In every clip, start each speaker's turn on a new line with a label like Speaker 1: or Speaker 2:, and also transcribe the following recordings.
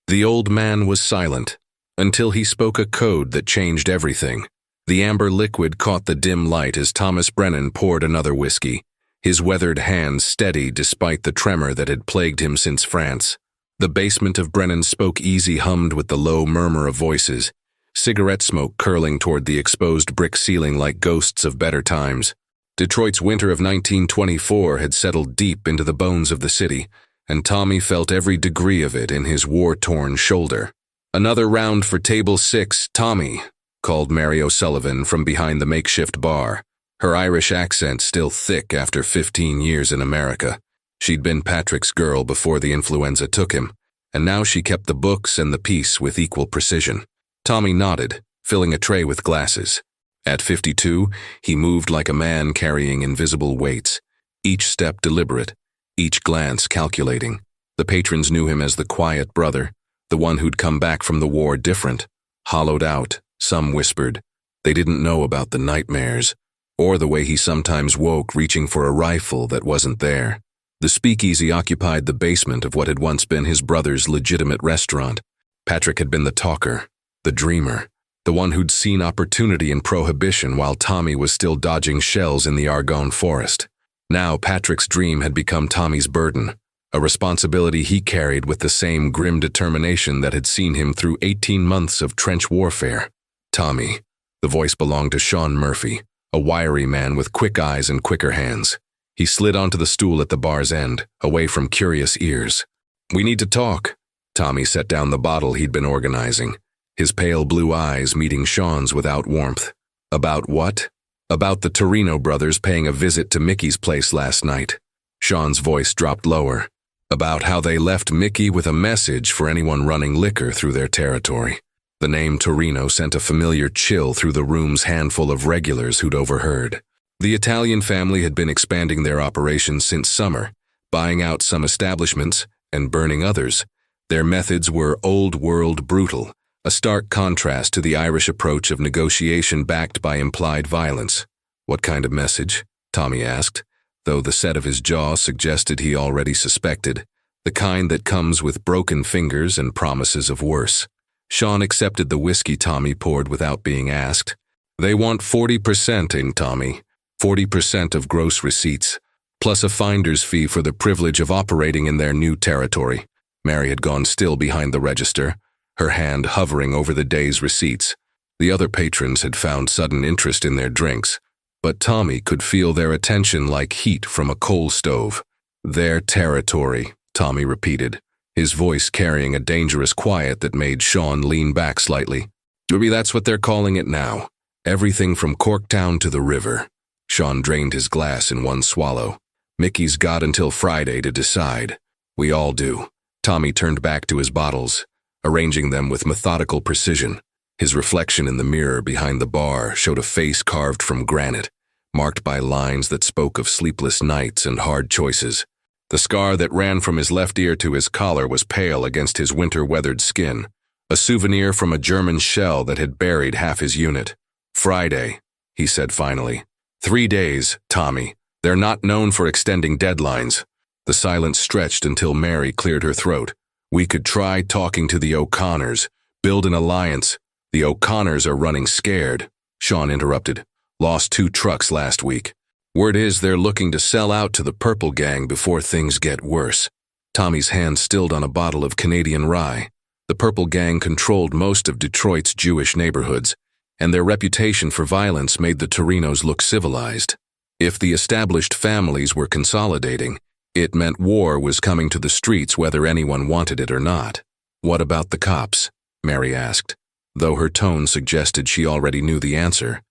Speaker 1: The old man was silent, until he spoke a code that changed everything. The amber liquid caught the dim light as Thomas Brennan poured another whiskey, his weathered hand steady despite the tremor that had plagued him since France. The basement of Brennan's Spoke Easy hummed with the low murmur of voices, cigarette smoke curling toward the exposed brick ceiling like ghosts of better times. Detroit's winter of 1924 had settled deep into the bones of the city, and Tommy felt every degree of it in his war-torn shoulder. "Another round for table 6, Tommy," called Mary O'Sullivan from behind the makeshift bar, her Irish accent still thick after 15 years in America. She'd been Patrick's girl before the influenza took him, and now she kept the books and the peace with equal precision. Tommy nodded, filling a tray with glasses. At 52, he moved like a man carrying invisible weights, each step deliberate, each glance calculating. The patrons knew him as the quiet brother, the one who'd come back from the war different, hollowed out, some whispered. They didn't know about the nightmares, or the way he sometimes woke reaching for a rifle that wasn't there. The speakeasy occupied the basement of what had once been his brother's legitimate restaurant. Patrick had been the talker, the dreamer, the one who'd seen opportunity in prohibition while Tommy was still dodging shells in the Argonne forest. Now Patrick's dream had become Tommy's burden, a responsibility he carried with the same grim determination that had seen him through 18 months of trench warfare. Tommy. The voice belonged to Sean Murphy, a wiry man with quick eyes and quicker hands. He slid onto the stool at the bar's end, away from curious ears. "We need to talk." Tommy set down the bottle he'd been organizing, his pale blue eyes meeting Sean's without warmth. "About what?" "About the Torino brothers paying a visit to Mickey's place last night." Sean's voice dropped lower. "About how they left Mickey with a message for anyone running liquor through their territory." The name Torino sent a familiar chill through the room's handful of regulars who'd overheard. The Italian family had been expanding their operations since summer, buying out some establishments and burning others. Their methods were old-world brutal, a stark contrast to the Irish approach of negotiation backed by implied violence. "What kind of message?" Tommy asked, though the set of his jaw suggested he already suspected, the kind that comes with broken fingers and promises of worse. Sean accepted the whiskey Tommy poured without being asked. "They want 40% in, Tommy. 40% of gross receipts, plus a finder's fee for the privilege of operating in their new territory." Mary had gone still behind the register, her hand hovering over the day's receipts. The other patrons had found sudden interest in their drinks, but Tommy could feel their attention like heat from a coal stove. "Their territory," Tommy repeated, his voice carrying a dangerous quiet that made Sean lean back slightly. "Maybe that's what they're calling it now. Everything from Corktown to the river." Sean drained his glass in one swallow. "Mickey's got until Friday to decide. We all do." Tommy turned back to his bottles, arranging them with methodical precision. His reflection in the mirror behind the bar showed a face carved from granite, marked by lines that spoke of sleepless nights and hard choices. The scar that ran from his left ear to his collar was pale against his winter-weathered skin, a souvenir from a German shell that had buried half his unit. "Friday," he said finally. 3 days, Tommy. They're not known for extending deadlines." The silence stretched until Mary cleared her throat. "We could try talking to the O'Connors, build an alliance." "The O'Connors are running scared," Sean interrupted. "Lost 2 trucks last week. Word is they're looking to sell out to the Purple Gang before things get worse." Tommy's hand stilled on a bottle of Canadian rye. The Purple Gang controlled most of Detroit's Jewish neighborhoods, and their reputation for violence made the Torinos look civilized. If the established families were consolidating, it meant war was coming to the streets whether anyone wanted it or not. "What about the cops?" Mary asked, though her tone suggested she already knew the answer.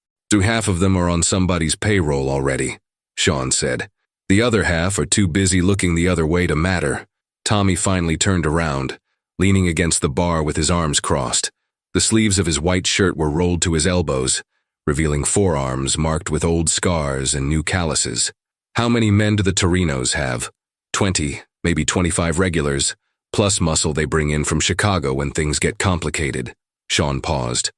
Speaker 1: "Half of them are on somebody's payroll already," Sean said. "The other half are too busy looking the other way to matter." Tommy finally turned around, leaning against the bar with his arms crossed. The sleeves of his white shirt were rolled to his elbows, revealing forearms marked with old scars and new calluses. "How many men do the Torinos have?" 20, maybe 25 regulars, plus muscle they bring in from Chicago when things get complicated." Sean paused.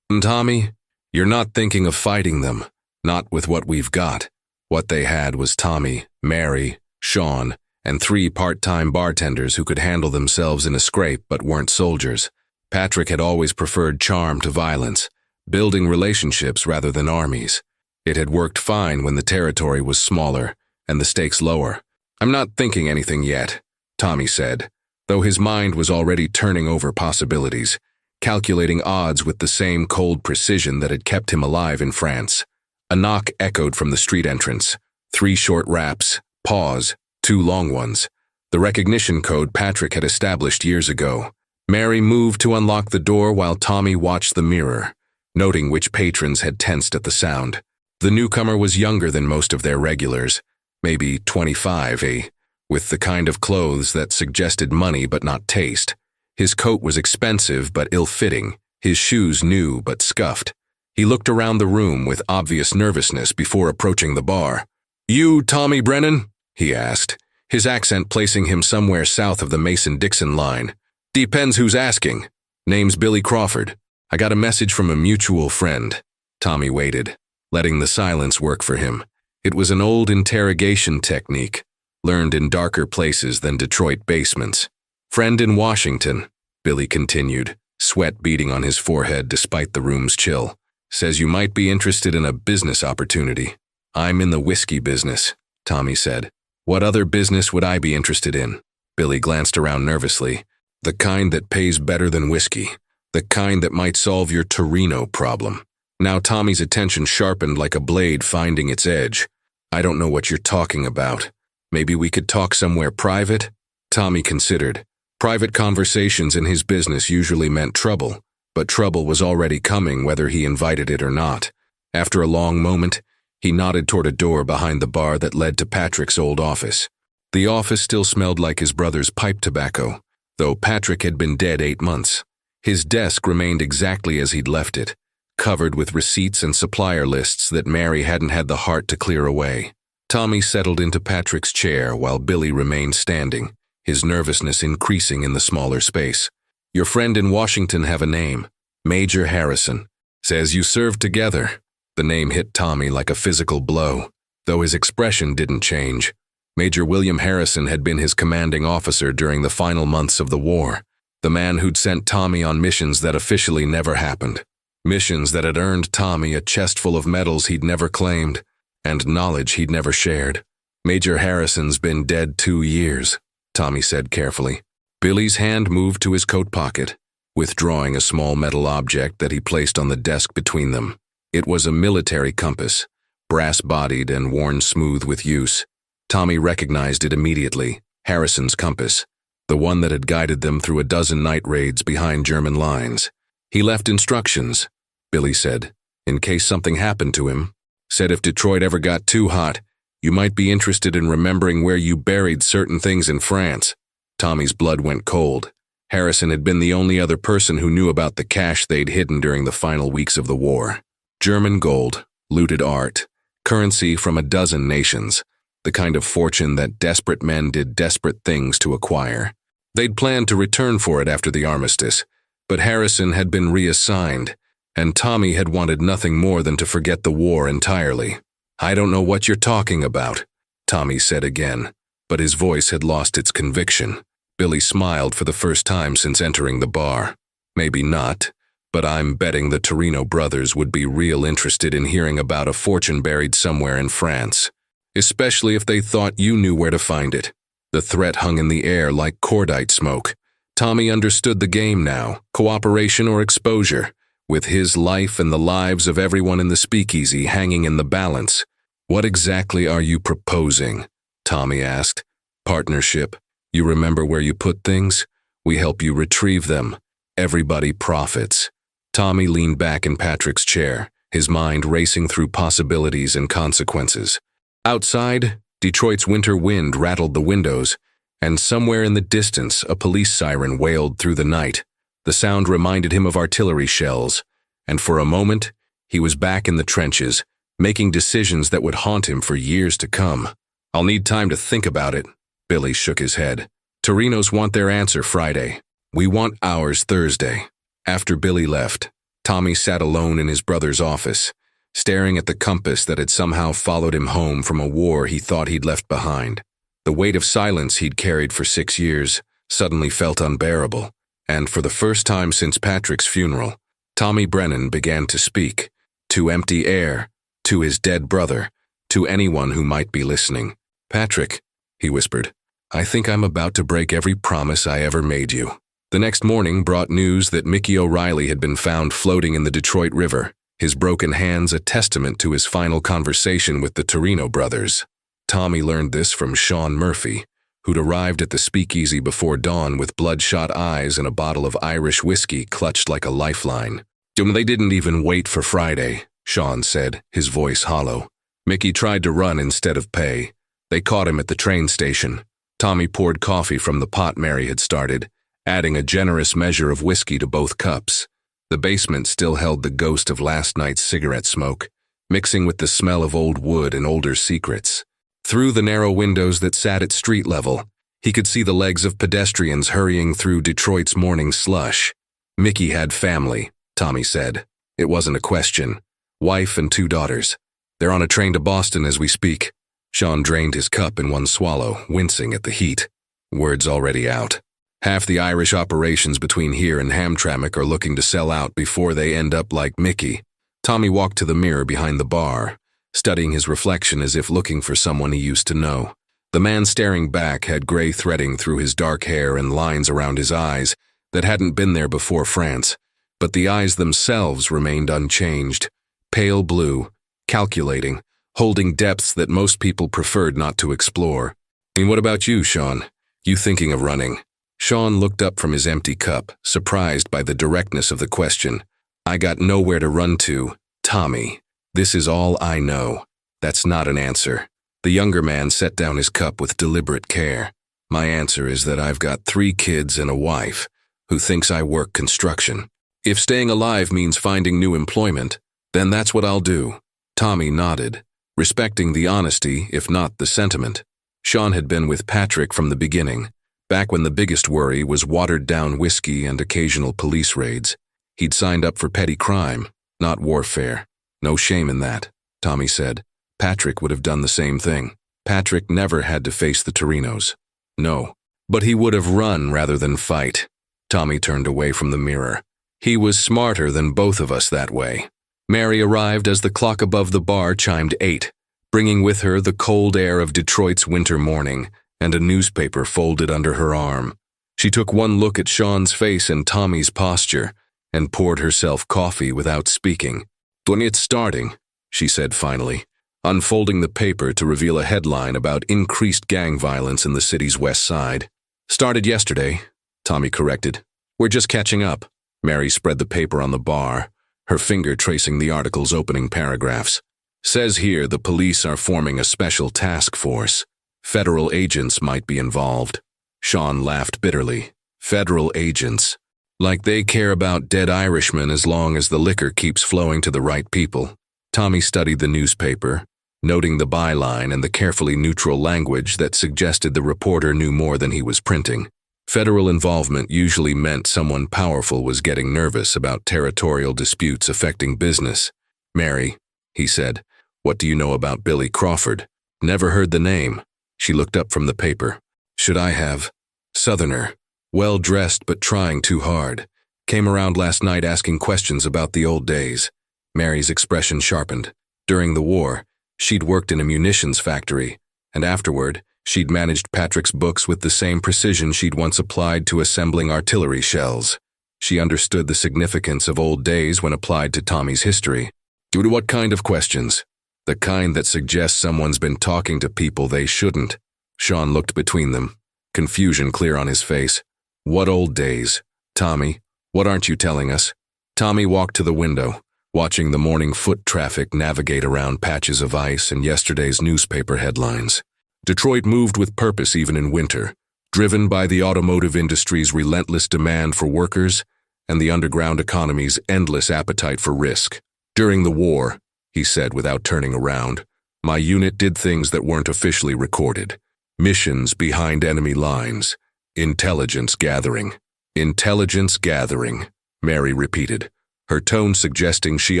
Speaker 1: "Tommy, you're not thinking of fighting them, not with what we've got." What they had was Tommy, Mary, Sean, and 3 part-time bartenders who could handle themselves in a scrape but weren't soldiers. Patrick had always preferred charm to violence, building relationships rather than armies. It had worked fine when the territory was smaller and the stakes lower. "I'm not thinking anything yet," Tommy said, though his mind was already turning over possibilities, calculating odds with the same cold precision that had kept him alive in France. A knock echoed from the street entrance. 3 short raps, pause, 2 long ones. The recognition code Patrick had established years ago. Mary moved to unlock the door while Tommy watched the mirror, noting which patrons had tensed at the sound. The newcomer was younger than most of their regulars, maybe 25, with the kind of clothes that suggested money but not taste. His coat was expensive but ill-fitting, his shoes new but scuffed. He looked around the room with obvious nervousness before approaching the bar. "You Tommy Brennan?" he asked, his accent placing him somewhere south of the Mason-Dixon line. "Depends who's asking. Name's Billy Crawford. I got a message from a mutual friend." Tommy waited, letting the silence work for him. It was an old interrogation technique, learned in darker places than Detroit basements. "Friend in Washington," Billy continued, sweat beading on his forehead despite the room's chill. "Says you might be interested in a business opportunity." "I'm in the whiskey business," Tommy said. "What other business would I be interested in?" Billy glanced around nervously. "The kind that pays better than whiskey. The kind that might solve your Torino problem." Now Tommy's attention sharpened like a blade finding its edge. "I don't know what you're talking about. Maybe we could talk somewhere private?" Tommy considered. Private conversations in his business usually meant trouble, but trouble was already coming whether he invited it or not. After a long moment, he nodded toward a door behind the bar that led to Patrick's old office. The office still smelled like his brother's pipe tobacco, though Patrick had been dead 8 months. His desk remained exactly as he'd left it, covered with receipts and supplier lists that Mary hadn't had the heart to clear away. Tommy settled into Patrick's chair while Billy remained standing, his nervousness increasing in the smaller space. "Your friend in Washington have a name, Major Harrison. Says you served together." The name hit Tommy like a physical blow, though his expression didn't change. Major William Harrison had been his commanding officer during the final months of the war, the man who'd sent Tommy on missions that officially never happened. Missions that had earned Tommy a chest full of medals he'd never claimed, and knowledge he'd never shared. "Major Harrison's been dead 2 years, Tommy said carefully. Billy's hand moved to his coat pocket, withdrawing a small metal object that he placed on the desk between them. It was a military compass, brass-bodied and worn smooth with use. Tommy recognized it immediately, Harrison's compass, the one that had guided them through a dozen night raids behind German lines. "He left instructions," Billy said, "in case something happened to him. Said if Detroit ever got too hot, you might be interested in remembering where you buried certain things in France." Tommy's blood went cold. Harrison had been the only other person who knew about the cash they'd hidden during the final weeks of the war. German gold, looted art, currency from a dozen nations, the kind of fortune that desperate men did desperate things to acquire. They'd planned to return for it after the armistice, but Harrison had been reassigned, and Tommy had wanted nothing more than to forget the war entirely. "I don't know what you're talking about," Tommy said again, but his voice had lost its conviction. Billy smiled for the first time since entering the bar. "Maybe not, but I'm betting the Torino brothers would be real interested in hearing about a fortune buried somewhere in France, especially if they thought you knew where to find it." The threat hung in the air like cordite smoke. Tommy understood the game now, cooperation or exposure, with his life and the lives of everyone in the speakeasy hanging in the balance. "What exactly are you proposing?" Tommy asked. "Partnership. You remember where you put things? We help you retrieve them. Everybody profits." Tommy leaned back in Patrick's chair, his mind racing through possibilities and consequences. Outside, Detroit's winter wind rattled the windows, and somewhere in the distance a police siren wailed through the night. The sound reminded him of artillery shells, and for a moment, he was back in the trenches, making decisions that would haunt him for years to come. "I'll need time to think about it." Billy shook his head. "Torinos want their answer Friday. We want ours Thursday." After Billy left, Tommy sat alone in his brother's office, staring at the compass that had somehow followed him home from a war he thought he'd left behind. The weight of silence he'd carried for 6 years suddenly felt unbearable, and for the first time since Patrick's funeral, Tommy Brennan began to speak, to empty air, to his dead brother, to anyone who might be listening. "Patrick," he whispered, "I think I'm about to break every promise I ever made you." The next morning brought news that Mickey O'Reilly had been found floating in the Detroit River, his broken hands a testament to his final conversation with the Torino brothers. Tommy learned this from Sean Murphy, who'd arrived at the speakeasy before dawn with bloodshot eyes and a bottle of Irish whiskey clutched like a lifeline. "They didn't even wait for Friday," Sean said, his voice hollow. "Mickey tried to run instead of pay. They caught him at the train station." Tommy poured coffee from the pot Mary had started, adding a generous measure of whiskey to both cups. The basement still held the ghost of last night's cigarette smoke, mixing with the smell of old wood and older secrets. Through the narrow windows that sat at street level, he could see the legs of pedestrians hurrying through Detroit's morning slush. Mickey had family, Tommy said. It wasn't a question. Wife and 2 daughters. They're on a train to Boston as we speak. Sean drained his cup in one swallow, wincing at the heat. Words already out. Half the Irish operations between here and Hamtramck are looking to sell out before they end up like Mickey. Tommy walked to the mirror behind the bar, studying his reflection as if looking for someone he used to know. The man staring back had gray threading through his dark hair and lines around his eyes that hadn't been there before France, but the eyes themselves remained unchanged, pale blue, calculating, holding depths that most people preferred not to explore. "And what about you, Sean? You thinking of running?" Sean looked up from his empty cup, surprised by the directness of the question. "I got nowhere to run to, Tommy. This is all I know." "That's not an answer." The younger man set down his cup with deliberate care. "My answer is that I've got 3 kids and a wife who thinks I work construction. If staying alive means finding new employment, then that's what I'll do." Tommy nodded, respecting the honesty, if not the sentiment. Sean had been with Patrick from the beginning, back when the biggest worry was watered-down whiskey and occasional police raids. He'd signed up for petty crime, not warfare. "No shame in that," Tommy said. "Patrick would have done the same thing. Patrick never had to face the Torinos. No, but he would have run rather than fight." Tommy turned away from the mirror. "He was smarter than both of us that way." Mary arrived as the clock above the bar chimed 8, bringing with her the cold air of Detroit's winter morning and a newspaper folded under her arm. She took one look at Sean's face and Tommy's posture and poured herself coffee without speaking. "It's starting," she said finally, unfolding the paper to reveal a headline about increased gang violence in the city's west side. "Started yesterday," Tommy corrected. "We're just catching up." Mary spread the paper on the bar, her finger tracing the article's opening paragraphs. "Says here the police are forming a special task force. Federal agents might be involved." Sean laughed bitterly. "Federal agents. Like they care about dead Irishmen as long as the liquor keeps flowing to the right people." Tommy studied the newspaper, noting the byline and the carefully neutral language that suggested the reporter knew more than he was printing. Federal involvement usually meant someone powerful was getting nervous about territorial disputes affecting business. "Mary," he said, "what do you know about Billy Crawford?" "Never heard the name." She looked up from the paper. "Should I have?" "Southerner. Well-dressed but trying too hard. Came around last night asking questions about the old days." Mary's expression sharpened. During the war, she'd worked in a munitions factory, and afterward, she'd managed Patrick's books with the same precision she'd once applied to assembling artillery shells. She understood the significance of old days when applied to Tommy's history. "Due to what kind of questions?" "The kind that suggests someone's been talking to people they shouldn't." Sean looked between them, confusion clear on his face. "What old days? Tommy, what aren't you telling us?" Tommy walked to the window, watching the morning foot traffic navigate around patches of ice and yesterday's newspaper headlines. Detroit moved with purpose even in winter, driven by the automotive industry's relentless demand for workers and the underground economy's endless appetite for risk. "During the war," he said without turning around, "my unit did things that weren't officially recorded. Missions behind enemy lines. Intelligence gathering." "Intelligence gathering," Mary repeated, her tone suggesting she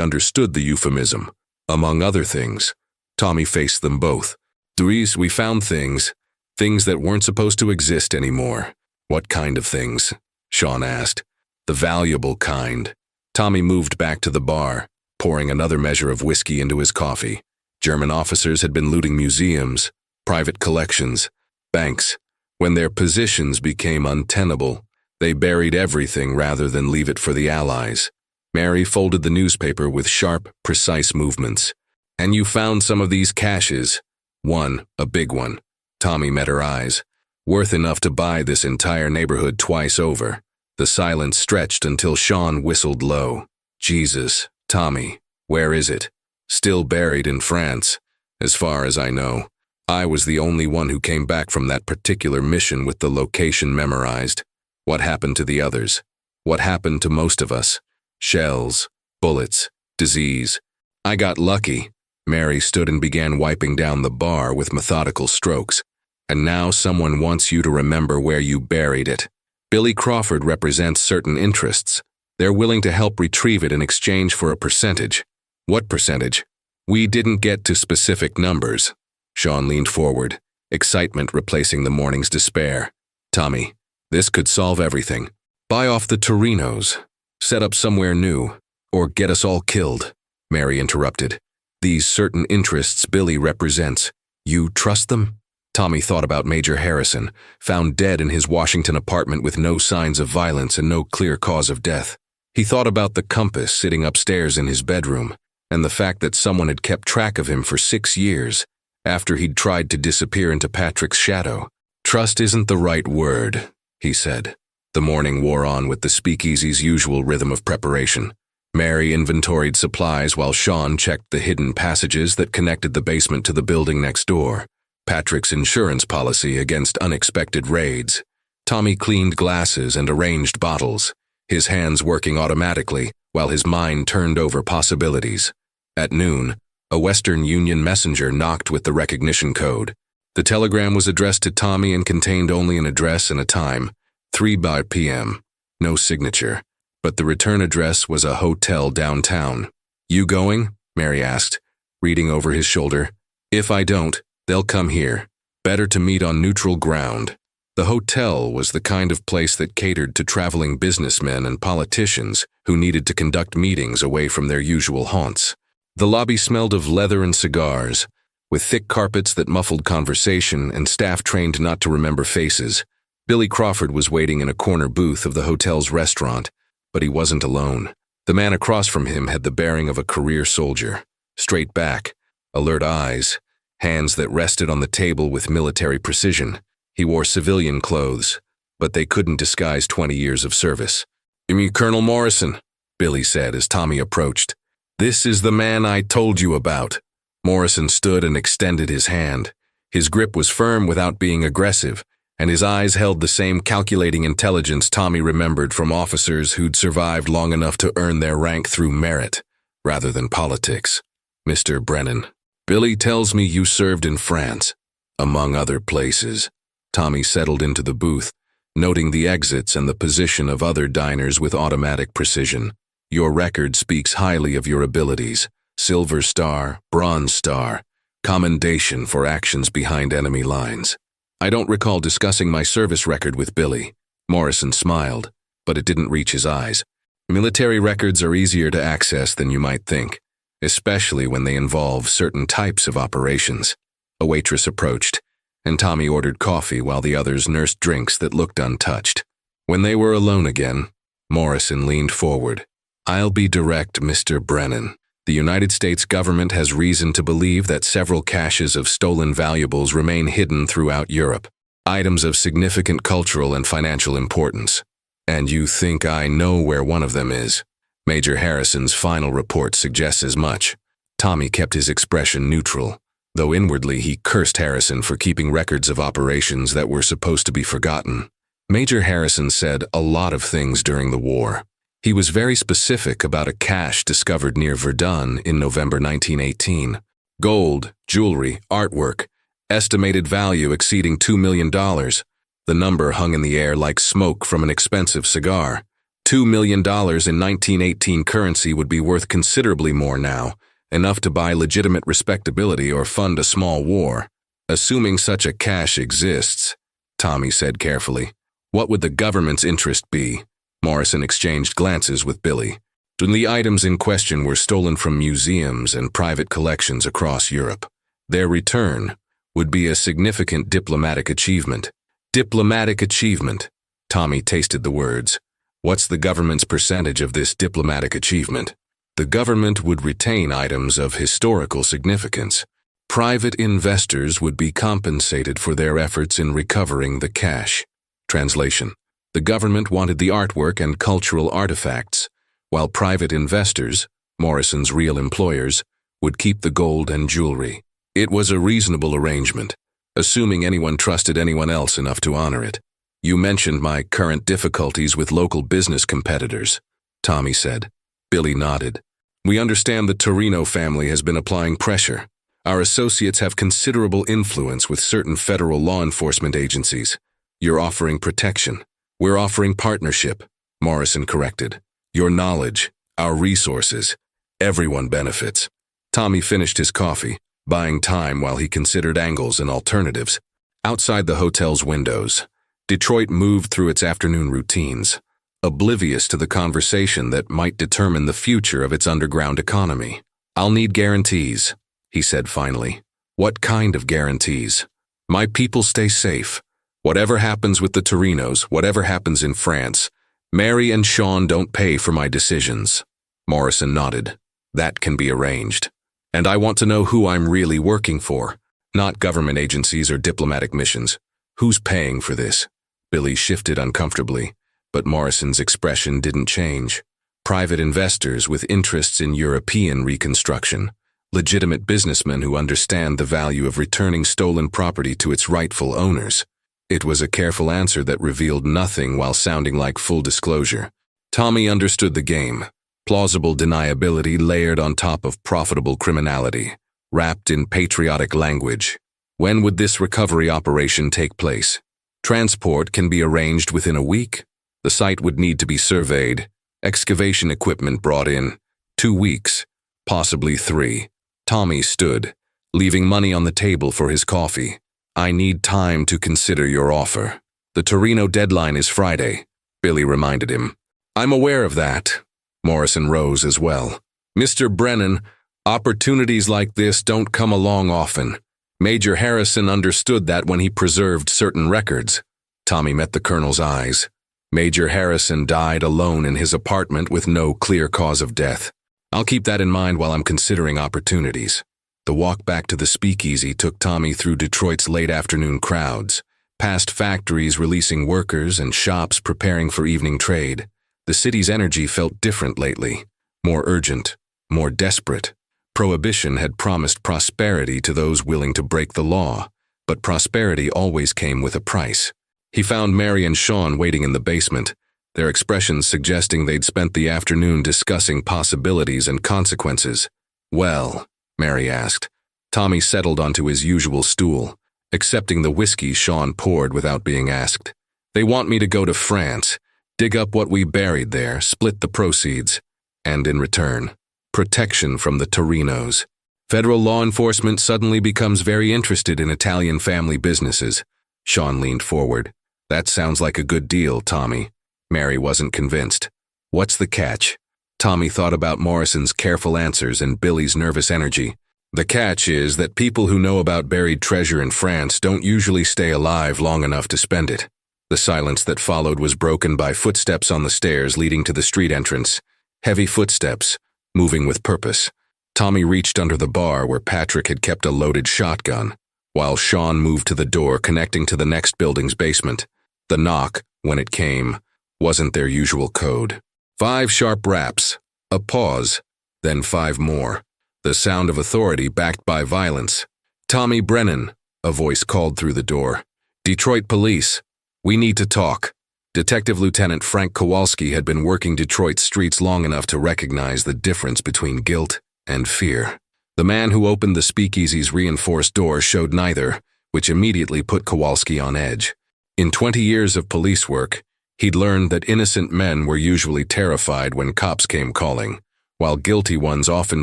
Speaker 1: understood the euphemism. "Among other things." Tommy faced them both. "We found things. Things that weren't supposed to exist anymore. What kind of things? Sean asked. The valuable kind. Tommy moved back to the bar, pouring another measure of whiskey into his coffee. German officers had been looting museums, private collections, banks. When their positions became untenable, they buried everything rather than leave it for the Allies. Mary folded the newspaper with sharp, precise movements. And you found some of these caches. One, a big one. Tommy met her eyes. Worth enough to buy this entire neighborhood twice over. The silence stretched until Sean whistled low. Jesus, Tommy, where is it? Still buried in France, as far as I know. I was the only one who came back from that particular mission with the location memorized. What happened to the others? What happened to most of us? Shells, bullets, disease. I got lucky. Mary stood and began wiping down the bar with methodical strokes. And now someone wants you to remember where you buried it. Billy Crawford represents certain interests. They're willing to help retrieve it in exchange for a percentage. What percentage? We didn't get to specific numbers. Sean leaned forward, excitement replacing the morning's despair. Tommy, this could solve everything. Buy off the Torinos, set up somewhere new, or get us all killed. Mary interrupted. These certain interests Billy represents. You trust them? Tommy thought about Major Harrison, found dead in his Washington apartment with no signs of violence and no clear cause of death. He thought about the compass sitting upstairs in his bedroom, and the fact that someone had kept track of him for 6 years, after he'd tried to disappear into Patrick's shadow. Trust isn't the right word, he said. The morning wore on with the speakeasy's usual rhythm of preparation. Mary inventoried supplies while Sean checked the hidden passages that connected the basement to the building next door. Patrick's insurance policy against unexpected raids. Tommy cleaned glasses and arranged bottles, his hands working automatically while his mind turned over possibilities. At noon, a Western Union messenger knocked with the recognition code. The telegram was addressed to Tommy and contained only an address and a time, 3 p.m. No signature, but the return address was a hotel downtown. You going? Mary asked, reading over his shoulder. If I don't, they'll come here. Better to meet on neutral ground. The hotel was the kind of place that catered to traveling businessmen and politicians who needed to conduct meetings away from their usual haunts. The lobby smelled of leather and cigars, with thick carpets that muffled conversation and staff trained not to remember faces. Billy Crawford was waiting in a corner booth of the hotel's restaurant, but he wasn't alone. The man across from him had the bearing of a career soldier. Straight back, alert eyes, hands that rested on the table with military precision. He wore civilian clothes, but they couldn't disguise 20 years of service. "You mean Colonel Morrison?" Billy said as Tommy approached. "This is the man I told you about." Morrison stood and extended his hand. His grip was firm without being aggressive, and his eyes held the same calculating intelligence Tommy remembered from officers who'd survived long enough to earn their rank through merit, rather than politics. "Mr. Brennan, Billy tells me you served in France, among other places." Tommy settled into the booth, noting the exits and the position of other diners with automatic precision. "Your record speaks highly of your abilities. Silver Star, Bronze Star, commendation for actions behind enemy lines." "I don't recall discussing my service record with Billy." Morrison smiled, but it didn't reach his eyes. "Military records are easier to access than you might think, especially when they involve certain types of operations." A waitress approached, and Tommy ordered coffee while the others nursed drinks that looked untouched. When they were alone again, Morrison leaned forward. "I'll be direct, Mr. Brennan. The United States government has reason to believe that several caches of stolen valuables remain hidden throughout Europe, items of significant cultural and financial importance. And you think I know where one of them is?" Major Harrison's final report suggests as much. Tommy kept his expression neutral, though inwardly he cursed Harrison for keeping records of operations that were supposed to be forgotten. Major Harrison said a lot of things during the war. He was very specific about a cache discovered near Verdun in November 1918. Gold, jewelry, artwork, estimated value exceeding $2 million. The number hung in the air like smoke from an expensive cigar. $2 million in 1918 currency would be worth considerably more now, enough to buy legitimate respectability or fund a small war. Assuming such a cache exists, Tommy said carefully, what would the government's interest be? Morrison exchanged glances with Billy. The items in question were stolen from museums and private collections across Europe. Their return would be a significant diplomatic achievement. Diplomatic achievement. Tommy tasted the words. What's the government's percentage of this diplomatic achievement? The government would retain items of historical significance. Private investors would be compensated for their efforts in recovering the cash. Translation. The government wanted the artwork and cultural artifacts, while private investors, Morrison's real employers, would keep the gold and jewelry. It was a reasonable arrangement, assuming anyone trusted anyone else enough to honor it. You mentioned my current difficulties with local business competitors, Tommy said. Billy nodded. We understand the Torino family has been applying pressure. Our associates have considerable influence with certain federal law enforcement agencies. You're offering protection. We're offering partnership, Morrison corrected. Your knowledge, our resources, everyone benefits. Tommy finished his coffee, buying time while he considered angles and alternatives. Outside the hotel's windows, Detroit moved through its afternoon routines, oblivious to the conversation that might determine the future of its underground economy. I'll need guarantees, he said finally. What kind of guarantees? My people stay safe. Whatever happens with the Torinos, whatever happens in France, Mary and Sean don't pay for my decisions. Morrison nodded. That can be arranged. And I want to know who I'm really working for, not government agencies or diplomatic missions. Who's paying for this? Billy shifted uncomfortably, but Morrison's expression didn't change. Private investors with interests in European reconstruction, legitimate businessmen who understand the value of returning stolen property to its rightful owners. It was a careful answer that revealed nothing while sounding like full disclosure. Tommy understood the game. Plausible deniability layered on top of profitable criminality, wrapped in patriotic language. When would this recovery operation take place? Transport can be arranged within a week. The site would need to be surveyed, excavation equipment brought in. 2 weeks, possibly 3. Tommy stood, leaving money on the table for his coffee. I need time to consider your offer. The Torino deadline is Friday, Billy reminded him. I'm aware of that. Morrison rose as well. Mr. Brennan, opportunities like this don't come along often. Major Harrison understood that when he preserved certain records. Tommy met the colonel's eyes. Major Harrison died alone in his apartment with no clear cause of death. I'll keep that in mind while I'm considering opportunities. The walk back to the speakeasy took Tommy through Detroit's late afternoon crowds, past factories releasing workers and shops preparing for evening trade. The city's energy felt different lately, more urgent, more desperate. Prohibition had promised prosperity to those willing to break the law, but prosperity always came with a price. He found Mary and Sean waiting in the basement, their expressions suggesting they'd spent the afternoon discussing possibilities and consequences. Well, Mary asked. Tommy settled onto his usual stool, accepting the whiskey Sean poured without being asked. They want me to go to France, dig up what we buried there, split the proceeds, and in return, protection from the Torinos. Federal law enforcement suddenly becomes very interested in Italian family businesses. Sean leaned forward. That sounds like a good deal, Tommy. Mary wasn't convinced. What's the catch? Tommy thought about Morrison's careful answers and Billy's nervous energy. The catch is that people who know about buried treasure in France don't usually stay alive long enough to spend it. The silence that followed was broken by footsteps on the stairs leading to the street entrance. Heavy footsteps, moving with purpose. Tommy reached under the bar where Patrick had kept a loaded shotgun, while Sean moved to the door connecting to the next building's basement. The knock, when it came, wasn't their usual code. 5 sharp raps, a pause, then 5 more. The sound of authority backed by violence. Tommy Brennan, a voice called through the door. Detroit Police. We need to talk. Detective Lieutenant Frank Kowalski had been working Detroit's streets long enough to recognize the difference between guilt and fear. The man who opened the speakeasy's reinforced door showed neither, which immediately put Kowalski on edge. In 20 years of police work, he'd learned that innocent men were usually terrified when cops came calling, while guilty ones often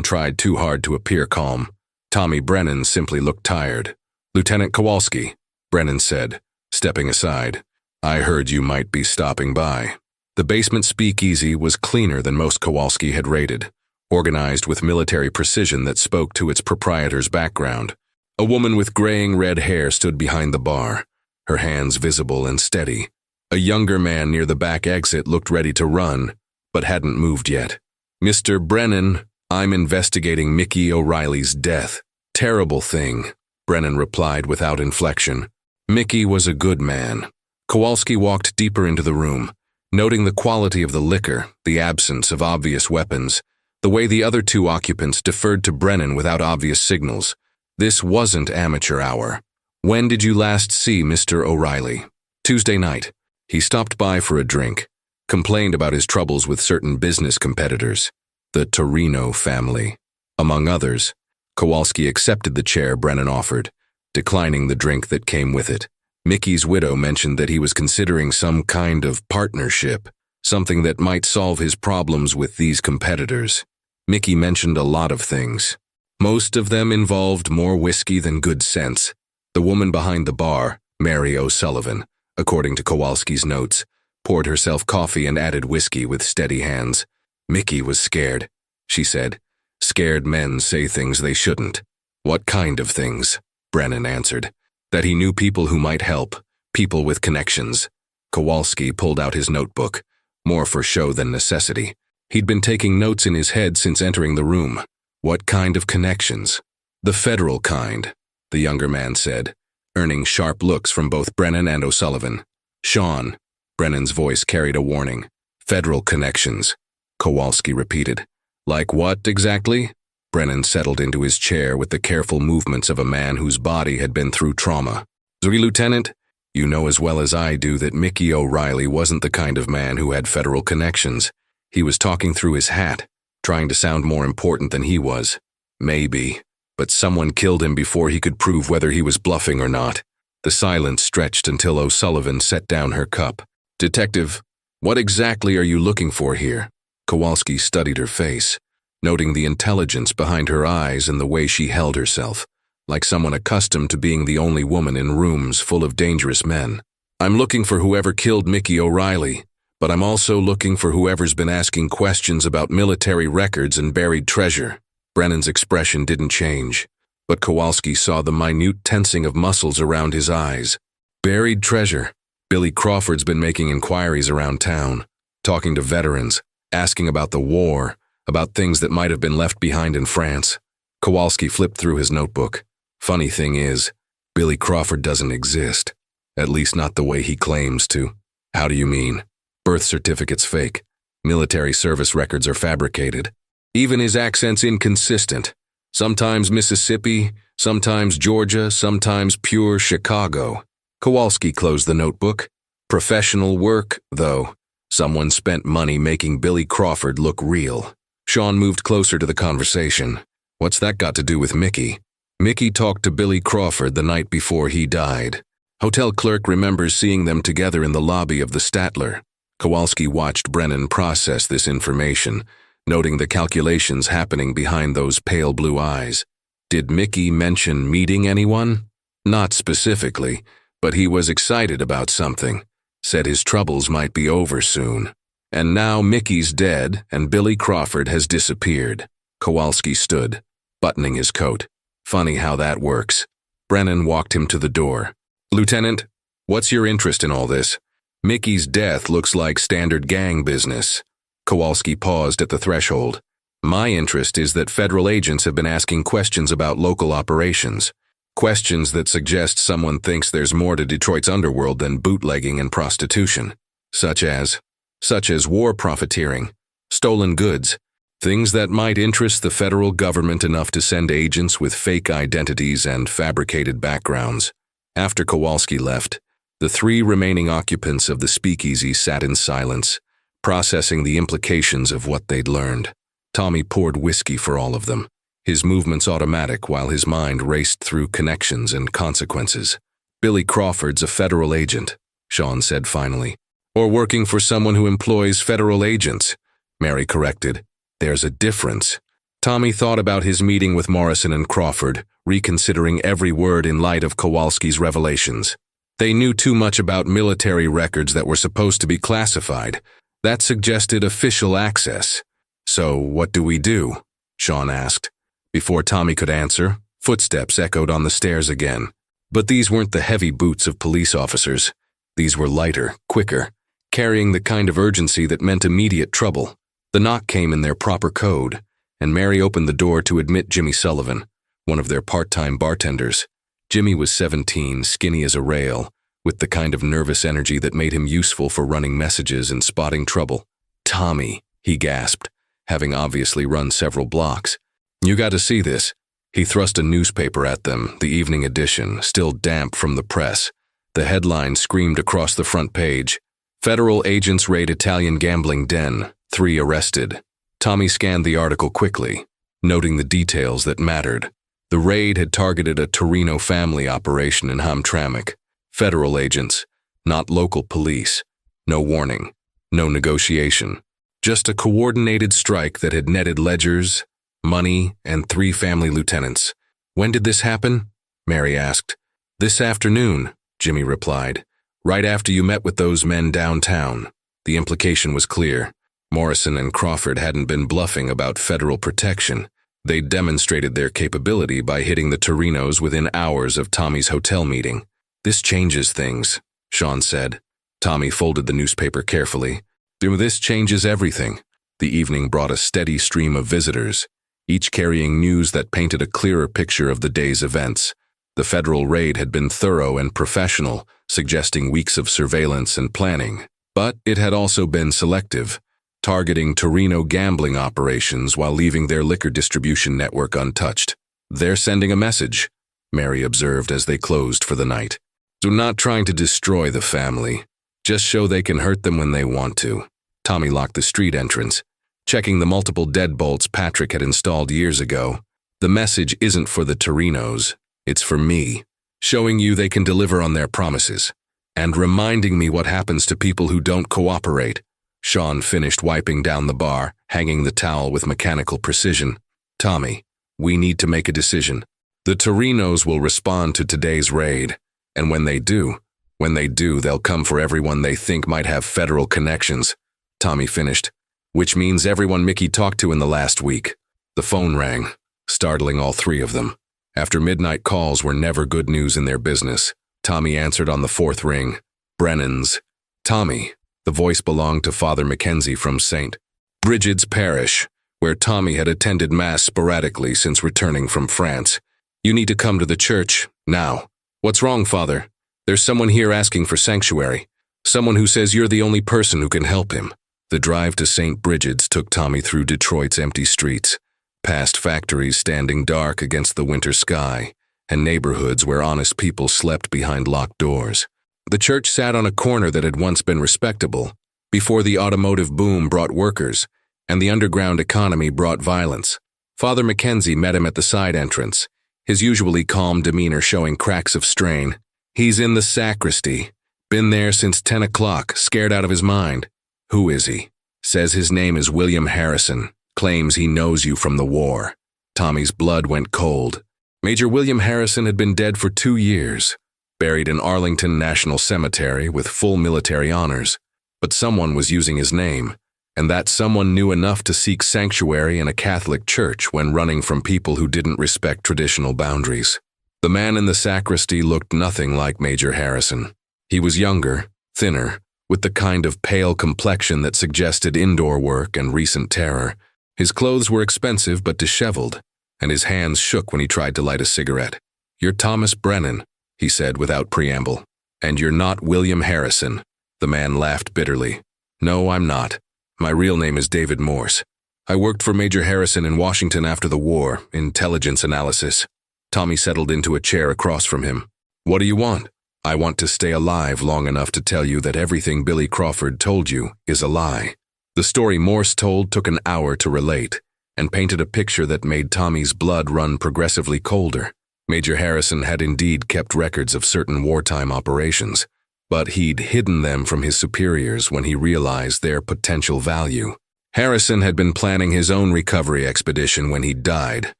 Speaker 1: tried too hard to appear calm. Tommy Brennan simply looked tired. "Lieutenant Kowalski," Brennan said, stepping aside. "I heard you might be stopping by." The basement speakeasy was cleaner than most Kowalski had rated, organized with military precision that spoke to its proprietor's background. A woman with graying red hair stood behind the bar, her hands visible and steady. A younger man near the back exit looked ready to run, but hadn't moved yet. "Mr. Brennan, I'm investigating Mickey O'Reilly's death." "Terrible thing," Brennan replied without inflection. Mickey was a good man. Kowalski walked deeper into the room, noting the quality of the liquor, the absence of obvious weapons, the way the other two occupants deferred to Brennan without obvious signals. This wasn't amateur hour. "When did you last see Mr. O'Reilly?" "Tuesday night. He stopped by for a drink, complained about his troubles with certain business competitors, the Torino family, among others." Kowalski accepted the chair Brennan offered, declining the drink that came with it. Mickey's widow mentioned that he was considering some kind of partnership, something that might solve his problems with these competitors. Mickey mentioned a lot of things. Most of them involved more whiskey than good sense. The woman behind the bar, Mary O'Sullivan, according to Kowalski's notes, poured herself coffee and added whiskey with steady hands. "Mickey was scared," she said. "Scared men say things they shouldn't." "What kind of things?" Brennan answered. "That he knew people who might help, people with connections." Kowalski pulled out his notebook, more for show than necessity. He'd been taking notes in his head since entering the room. "What kind of connections?" "The federal kind," the younger man said, earning sharp looks from both Brennan and O'Sullivan. "Sean," Brennan's voice carried a warning. "Federal connections," Kowalski repeated. "Like what, exactly?" Brennan settled into his chair with the careful movements of a man whose body had been through trauma. "Lieutenant, you know as well as I do that Mickey O'Reilly wasn't the kind of man who had federal connections. He was talking through his hat, trying to sound more important than he was. Maybe, but someone killed him before he could prove whether he was bluffing or not." The silence stretched until O'Sullivan set down her cup. "Detective, what exactly are you looking for here?" Kowalski studied her face, noting the intelligence behind her eyes and the way she held herself, like someone accustomed to being the only woman in rooms full of dangerous men. "I'm looking for whoever killed Mickey O'Reilly, but I'm also looking for whoever's been asking questions about military records and buried treasure." Brennan's expression didn't change, but Kowalski saw the minute tensing of muscles around his eyes. "Buried treasure. Billy Crawford's been making inquiries around town, talking to veterans, asking about the war, about things that might have been left behind in France." Kowalski flipped through his notebook. "Funny thing is, Billy Crawford doesn't exist. At least not the way he claims to." "How do you mean?" "Birth certificate's fake. Military service records are fabricated. Even his accent's inconsistent. Sometimes Mississippi, sometimes Georgia, sometimes pure Chicago." Kowalski closed the notebook. "Professional work, though. Someone spent money making Billy Crawford look real." Sean moved closer to the conversation. "What's that got to do with Mickey?" "Mickey talked to Billy Crawford the night before he died. Hotel clerk remembers seeing them together in the lobby of the Statler." Kowalski watched Brennan process this information, noting the calculations happening behind those pale blue eyes. "Did Mickey mention meeting anyone?" "Not specifically, but he was excited about something. Said his troubles might be over soon. And now Mickey's dead and Billy Crawford has disappeared." Kowalski stood, buttoning his coat. "Funny how that works." Brennan walked him to the door. "Lieutenant, what's your interest in all this? Mickey's death looks like standard gang business." Kowalski paused at the threshold. "My interest is that federal agents have been asking questions about local operations. Questions that suggest someone thinks there's more to Detroit's underworld than bootlegging and prostitution. Such as war profiteering, stolen goods, things that might interest the federal government enough to send agents with fake identities and fabricated backgrounds." After Kowalski left, the three remaining occupants of the speakeasy sat in silence, processing the implications of what they'd learned. Tommy poured whiskey for all of them, his movements automatic while his mind raced through connections and consequences. "Billy Crawford's a federal agent," Sean said finally. "Or working for someone who employs federal agents," Mary corrected. "There's a difference." Tommy thought about his meeting with Morrison and Crawford, reconsidering every word in light of Kowalski's revelations. They knew too much about military records that were supposed to be classified. That suggested official access. "So, what do we do?" Sean asked. Before Tommy could answer, footsteps echoed on the stairs again. But these weren't the heavy boots of police officers. These were lighter, quicker, carrying the kind of urgency that meant immediate trouble. The knock came in their proper code, and Mary opened the door to admit Jimmy Sullivan, one of their part-time bartenders. Jimmy was 17, skinny as a rail, with the kind of nervous energy that made him useful for running messages and spotting trouble. "Tommy," he gasped, having obviously run several blocks. "You got to see this." He thrust a newspaper at them, the evening edition, still damp from the press. The headline screamed across the front page, "Federal agents raid Italian gambling den, 3 arrested." Tommy scanned the article quickly, noting the details that mattered. The raid had targeted a Torino family operation in Hamtramck. Federal agents, not local police. No warning, no negotiation. Just a coordinated strike that had netted ledgers, money, and 3 family lieutenants. "When did this happen?" Mary asked. "This afternoon," Jimmy replied. "Right after you met with those men downtown." The implication was clear. Morrison and Crawford hadn't been bluffing about federal protection. They'd demonstrated their capability by hitting the Torinos within hours of Tommy's hotel meeting. "This changes things," Sean said. Tommy folded the newspaper carefully. "This changes everything." The evening brought a steady stream of visitors, each carrying news that painted a clearer picture of the day's events. The federal raid had been thorough and professional, suggesting weeks of surveillance and planning. But it had also been selective, targeting Torino gambling operations while leaving their liquor distribution network untouched. "They're sending a message," Mary observed as they closed for the night. "So not trying to destroy the family, just show they can hurt them when they want to." Tommy locked the street entrance, checking the multiple deadbolts Patrick had installed years ago. "The message isn't for the Torinos, it's for me, showing you they can deliver on their promises, and reminding me what happens to people who don't cooperate." Sean finished wiping down the bar, hanging the towel with mechanical precision. "Tommy, we need to make a decision. The Torinos will respond to today's raid, and when they do, they'll come for everyone they think might have federal connections." Tommy finished. "Which means everyone Mickey talked to in the last week." The phone rang, startling all 3 of them. After midnight calls were never good news in their business. Tommy answered on the 4th ring. "Brennan's." "Tommy." The voice belonged to Father Mackenzie from St. Brigid's Parish, where Tommy had attended Mass sporadically since returning from France. "You need to come to the church, now." "What's wrong, Father?" "There's someone here asking for sanctuary. Someone who says you're the only person who can help him." The drive to St. Brigid's took Tommy through Detroit's empty streets, past factories standing dark against the winter sky, and neighborhoods where honest people slept behind locked doors. The church sat on a corner that had once been respectable, before the automotive boom brought workers, and the underground economy brought violence. Father Mackenzie met him at the side entrance, his usually calm demeanor showing cracks of strain. "He's in the sacristy. Been there since 10 o'clock, scared out of his mind." "Who is he?" "Says his name is William Harrison. Claims he knows you from the war." Tommy's blood went cold. Major William Harrison had been dead for 2 years, buried in Arlington National Cemetery with full military honors. But someone was using his name, and that someone knew enough to seek sanctuary in a Catholic church when running from people who didn't respect traditional boundaries. The man in the sacristy looked nothing like Major Harrison. He was younger, thinner, with the kind of pale complexion that suggested indoor work and recent terror. His clothes were expensive but disheveled, and his hands shook when he tried to light a cigarette. "You're Thomas Brennan," he said without preamble. "And you're not William Harrison." The man laughed bitterly. "No, I'm not. My real name is David Morse. I worked for Major Harrison in Washington after the war, intelligence analysis." Tommy settled into a chair across from him. "What do you want?" "I want to stay alive long enough to tell you that everything Billy Crawford told you is a lie." The story Morse told took an hour to relate, and painted a picture that made Tommy's blood run progressively colder. Major Harrison had indeed kept records of certain wartime operations, but he'd hidden them from his superiors when he realized their potential value. Harrison had been planning his own recovery expedition when he died,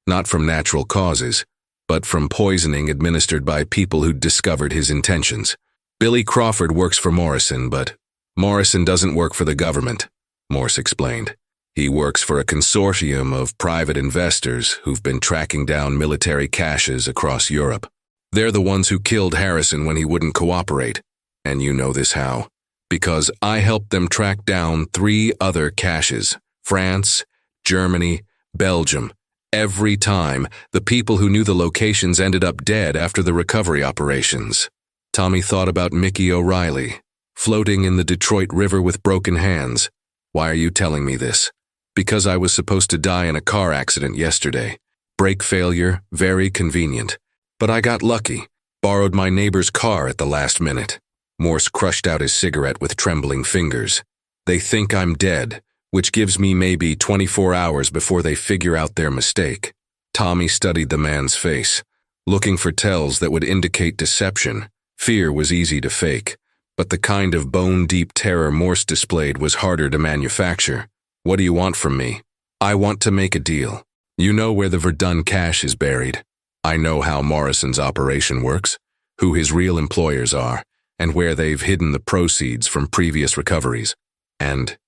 Speaker 1: not from natural causes, but from poisoning administered by people who'd discovered his intentions. Billy Crawford works for Morrison, but Morrison doesn't work for the government, Morse explained. He works for a consortium of private investors who've been tracking down military caches across Europe. They're the ones who killed Harrison when he wouldn't cooperate. And you know this how? Because I helped them track down 3 other caches: France, Germany, Belgium. Every time, the people who knew the locations ended up dead after the recovery operations. Tommy thought about Mickey O'Reilly, floating in the Detroit River with broken hands. Why are you telling me this? Because I was supposed to die in a car accident yesterday. Brake failure, very convenient. But I got lucky, borrowed my neighbor's car at the last minute. Morse crushed out his cigarette with trembling fingers. They think I'm dead, which gives me maybe 24 hours before they figure out their mistake. Tommy studied the man's face, looking for tells that would indicate deception. Fear was easy to fake, but the kind of bone-deep terror Morse displayed was harder to manufacture. What do you want from me? I want to make a deal. You know where the Verdun cache is buried. I know how Morrison's operation works, who his real employers are, and where they've hidden the proceeds from previous recoveries. And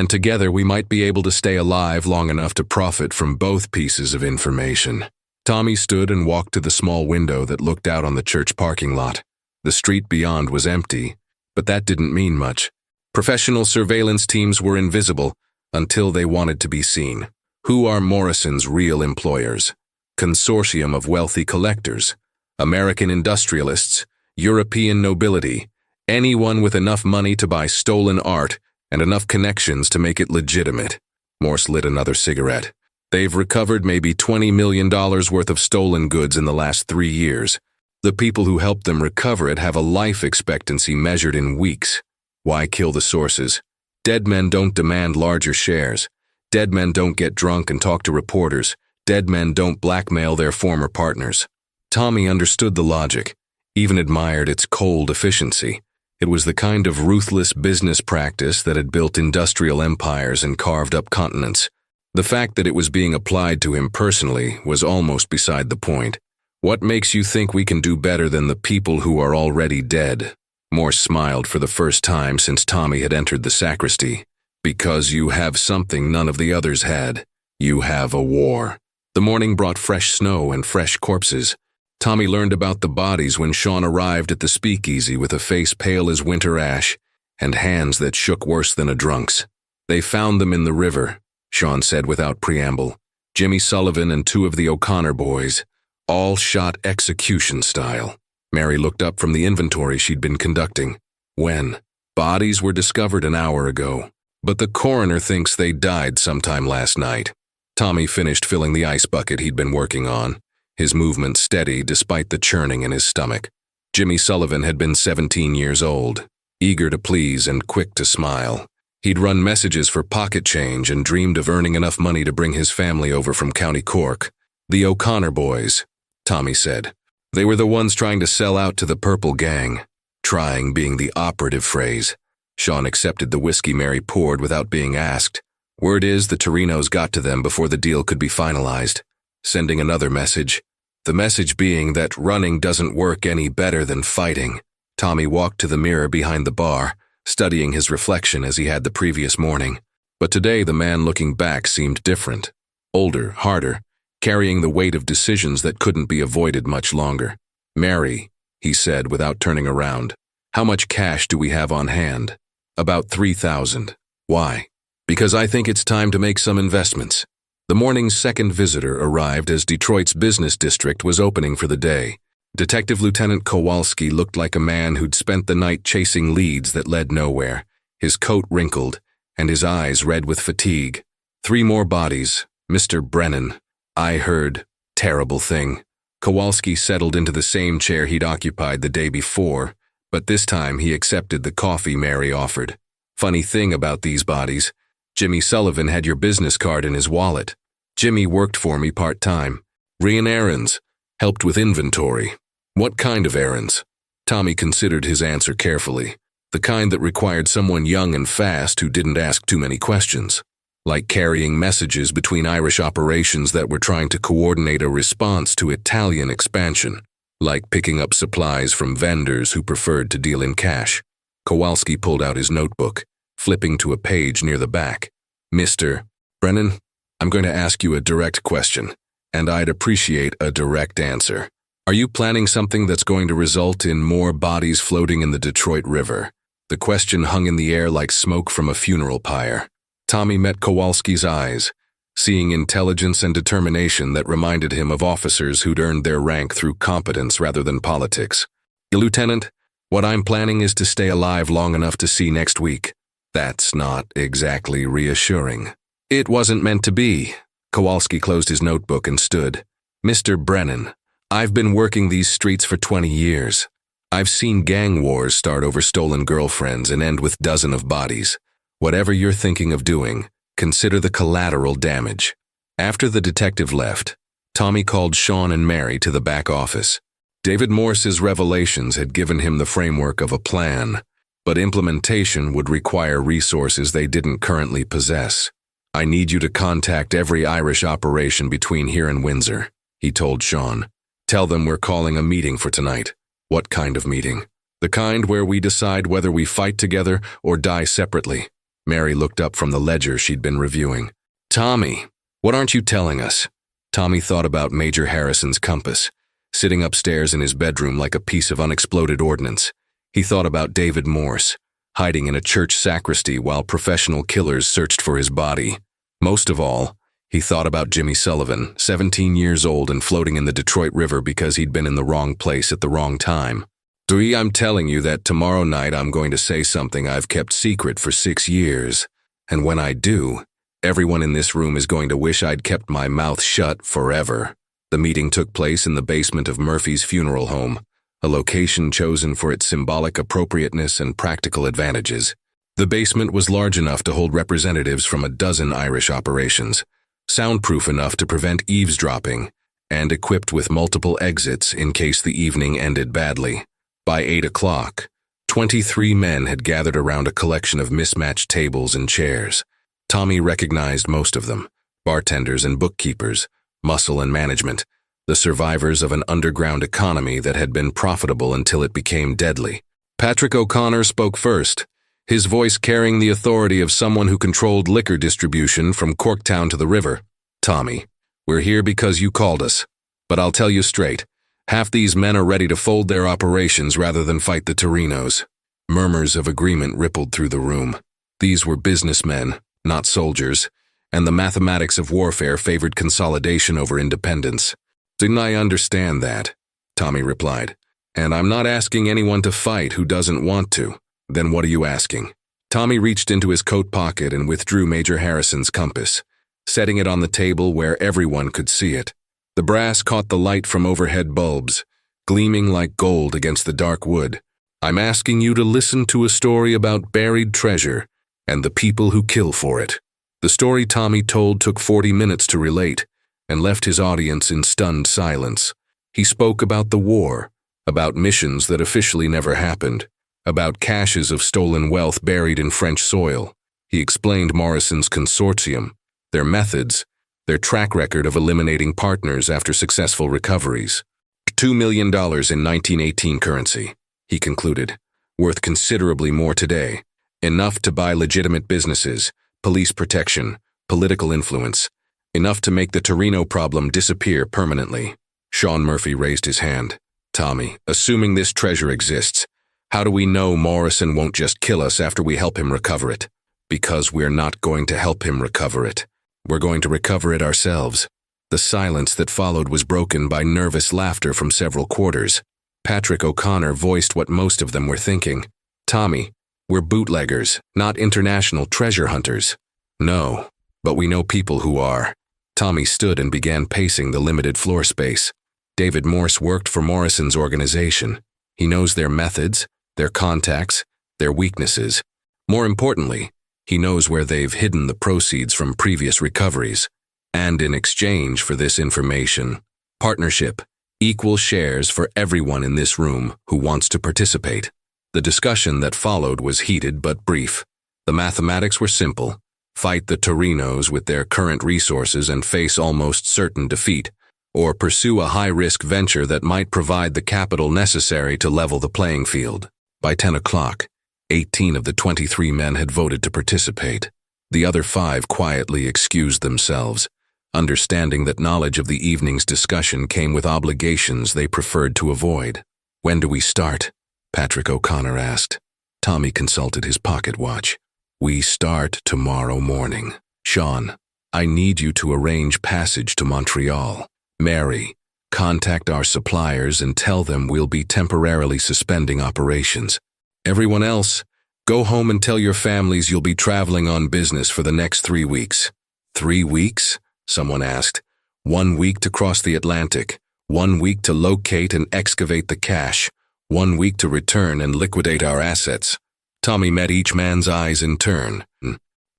Speaker 1: together we might be able to stay alive long enough to profit from both pieces of information. Tommy stood and walked to the small window that looked out on the church parking lot. The street beyond was empty, but that didn't mean much. Professional surveillance teams were invisible until they wanted to be seen. Who are Morrison's real employers? Consortium of wealthy collectors, American industrialists, European nobility, anyone with enough money to buy stolen art and enough connections to make it legitimate. Morse lit another cigarette. They've recovered maybe $20 million worth of stolen goods in the last 3 years. The people who helped them recover it have a life expectancy measured in weeks. Why kill the sources? Dead men don't demand larger shares. Dead men don't get drunk and talk to reporters. Dead men don't blackmail their former partners. Tommy understood the logic, even admired its cold efficiency. It was the kind of ruthless business practice that had built industrial empires and carved up continents. The fact that it was being applied to him personally was almost beside the point. What makes you think we can do better than the people who are already dead? Morse smiled for the first time since Tommy had entered the sacristy. Because you have something none of the others had. You have a war. The morning brought fresh snow and fresh corpses. Tommy learned about the bodies when Sean arrived at the speakeasy with a face pale as winter ash and hands that shook worse than a drunk's. They found them in the river, Sean said without preamble. Jimmy Sullivan and 2 of the O'Connor boys, all shot execution style. Mary looked up from the inventory she'd been conducting. When? Bodies were discovered an hour ago, but the coroner thinks they died sometime last night. Tommy finished filling the ice bucket he'd been working on, his movement steady despite the churning in his stomach. Jimmy Sullivan had been 17 years old, eager to please and quick to smile. He'd run messages for pocket change and dreamed of earning enough money to bring his family over from County Cork. The O'Connor boys, Tommy said. They were the ones trying to sell out to the Purple Gang. Trying being the operative phrase. Sean accepted the whiskey Mary poured without being asked. Word is the Torinos got to them before the deal could be finalized. Sending another message. The message being that running doesn't work any better than fighting. Tommy walked to the mirror behind the bar, studying his reflection as he had the previous morning. But today the man looking back seemed different. Older, harder, carrying the weight of decisions that couldn't be avoided much longer. Mary, he said without turning around, how much cash do we have on hand? About 3,000. Why? Because I think it's time to make some investments. The morning's second visitor arrived as Detroit's business district was opening for the day. Detective Lieutenant Kowalski looked like a man who'd spent the night chasing leads that led nowhere, his coat wrinkled and his eyes red with fatigue. 3 more bodies, Mr. Brennan. I heard, terrible thing. Kowalski settled into the same chair he'd occupied the day before, but this time he accepted the coffee Mary offered. Funny thing about these bodies, Jimmy Sullivan had your business card in his wallet. Jimmy worked for me part-time. Ran errands, helped with inventory. What kind of errands? Tommy considered his answer carefully. The kind that required someone young and fast who didn't ask too many questions. like carrying messages between Irish operations that were trying to coordinate a response to Italian expansion, like picking up supplies from vendors who preferred to deal in cash. Kowalski pulled out his notebook, flipping to a page near the back. Mr. Brennan, I'm going to ask you a direct question, and I'd appreciate a direct answer. Are you planning something that's going to result in more bodies floating in the Detroit River? The question hung in the air like smoke from a funeral pyre. Tommy met Kowalski's eyes, seeing intelligence and determination that reminded him of officers who'd earned their rank through competence rather than politics. Lieutenant, what I'm planning is to stay alive long enough to see next week. That's not exactly reassuring. It wasn't meant to be. Kowalski closed his notebook and stood. Mr. Brennan, I've been working these streets for 20 years. I've seen gang wars start over stolen girlfriends and end with dozens of bodies. Whatever you're thinking of doing, consider the collateral damage. After the detective left, Tommy called Sean and Mary to the back office. David Morse's revelations had given him the framework of a plan, but implementation would require resources they didn't currently possess. I need you to contact every Irish operation between here and Windsor, he told Sean. Tell them we're calling a meeting for tonight. What kind of meeting? The kind where we decide whether we fight together or die separately. Mary looked up from the ledger she'd been reviewing. Tommy, what aren't you telling us? Tommy thought about Major Harrison's compass, sitting upstairs in his bedroom like a piece of unexploded ordnance. He thought about David Morse, hiding in a church sacristy while professional killers searched for his body. Most of all, he thought about Jimmy Sullivan, 17 years old and floating in the Detroit River because he'd been in the wrong place at the wrong time. Dewey, I'm telling you that tomorrow night I'm going to say something I've kept secret for 6 years. And when I do, everyone in this room is going to wish I'd kept my mouth shut forever. The meeting took place in the basement of Murphy's funeral home, a location chosen for its symbolic appropriateness and practical advantages. The basement was large enough to hold representatives from a dozen Irish operations, soundproof enough to prevent eavesdropping, and equipped with multiple exits in case the evening ended badly. By 8 o'clock, 23 men had gathered around a collection of mismatched tables and chairs. Tommy recognized most of them, bartenders and bookkeepers, muscle and management, the survivors of an underground economy that had been profitable until it became deadly. Patrick O'Connor spoke first, his voice carrying the authority of someone who controlled liquor distribution from Corktown to the river. Tommy, we're here because you called us. But I'll tell you straight, half these men are ready to fold their operations rather than fight the Torinos. Murmurs of agreement rippled through the room. These were businessmen, not soldiers, and the mathematics of warfare favored consolidation over independence. Didn't I understand that? Tommy replied. And I'm not asking anyone to fight who doesn't want to. Then what are you asking? Tommy reached into his coat pocket and withdrew Major Harrison's compass, setting it on the table where everyone could see it. The brass caught the light from overhead bulbs, gleaming like gold against the dark wood. I'm asking you to listen to a story about buried treasure and the people who kill for it. The story Tommy told took 40 minutes to relate and left his audience in stunned silence. He spoke about the war, about missions that officially never happened, about caches of stolen wealth buried in French soil. He explained Morrison's consortium, their methods, their track record of eliminating partners after successful recoveries. $2 million in 1918 currency, he concluded, worth considerably more today, enough to buy legitimate businesses, police protection, political influence, enough to make the Torino problem disappear permanently. Sean Murphy raised his hand. Tommy, assuming this treasure exists, how do we know Morrison won't just kill us after we help him recover it? Because we're not going to help him recover it. We're going to recover it ourselves. The silence that followed was broken by nervous laughter from several quarters. Patrick O'Connor voiced what most of them were thinking. Tommy, we're bootleggers, not international treasure hunters. No, but we know people who are. Tommy stood and began pacing the limited floor space. David Morse worked for Morrison's organization. He knows their methods, their contacts, their weaknesses. More importantly, he knows where they've hidden the proceeds from previous recoveries. And in exchange for this information, partnership, equal shares for everyone in this room who wants to participate. The discussion that followed was heated but brief. The mathematics were simple. fight the Torinos with their current resources and face almost certain defeat, or pursue a high-risk venture that might provide the capital necessary to level the playing field. By 10 o'clock, 18 of the 23 men had voted to participate. The other 5 quietly excused themselves, understanding that knowledge of the evening's discussion came with obligations they preferred to avoid. "When do we start?" Patrick O'Connor asked. Tommy consulted his pocket watch. "We start tomorrow morning. Sean, I need you to arrange passage to Montreal. Mary, contact our suppliers and tell them we'll be temporarily suspending operations. Everyone else, go home and tell your families you'll be traveling on business for the next 3 weeks. 3 weeks? Someone asked. 1 week to cross the Atlantic, 1 week to locate and excavate the cache, 1 week to return and liquidate our assets. Tommy met each man's eyes in turn.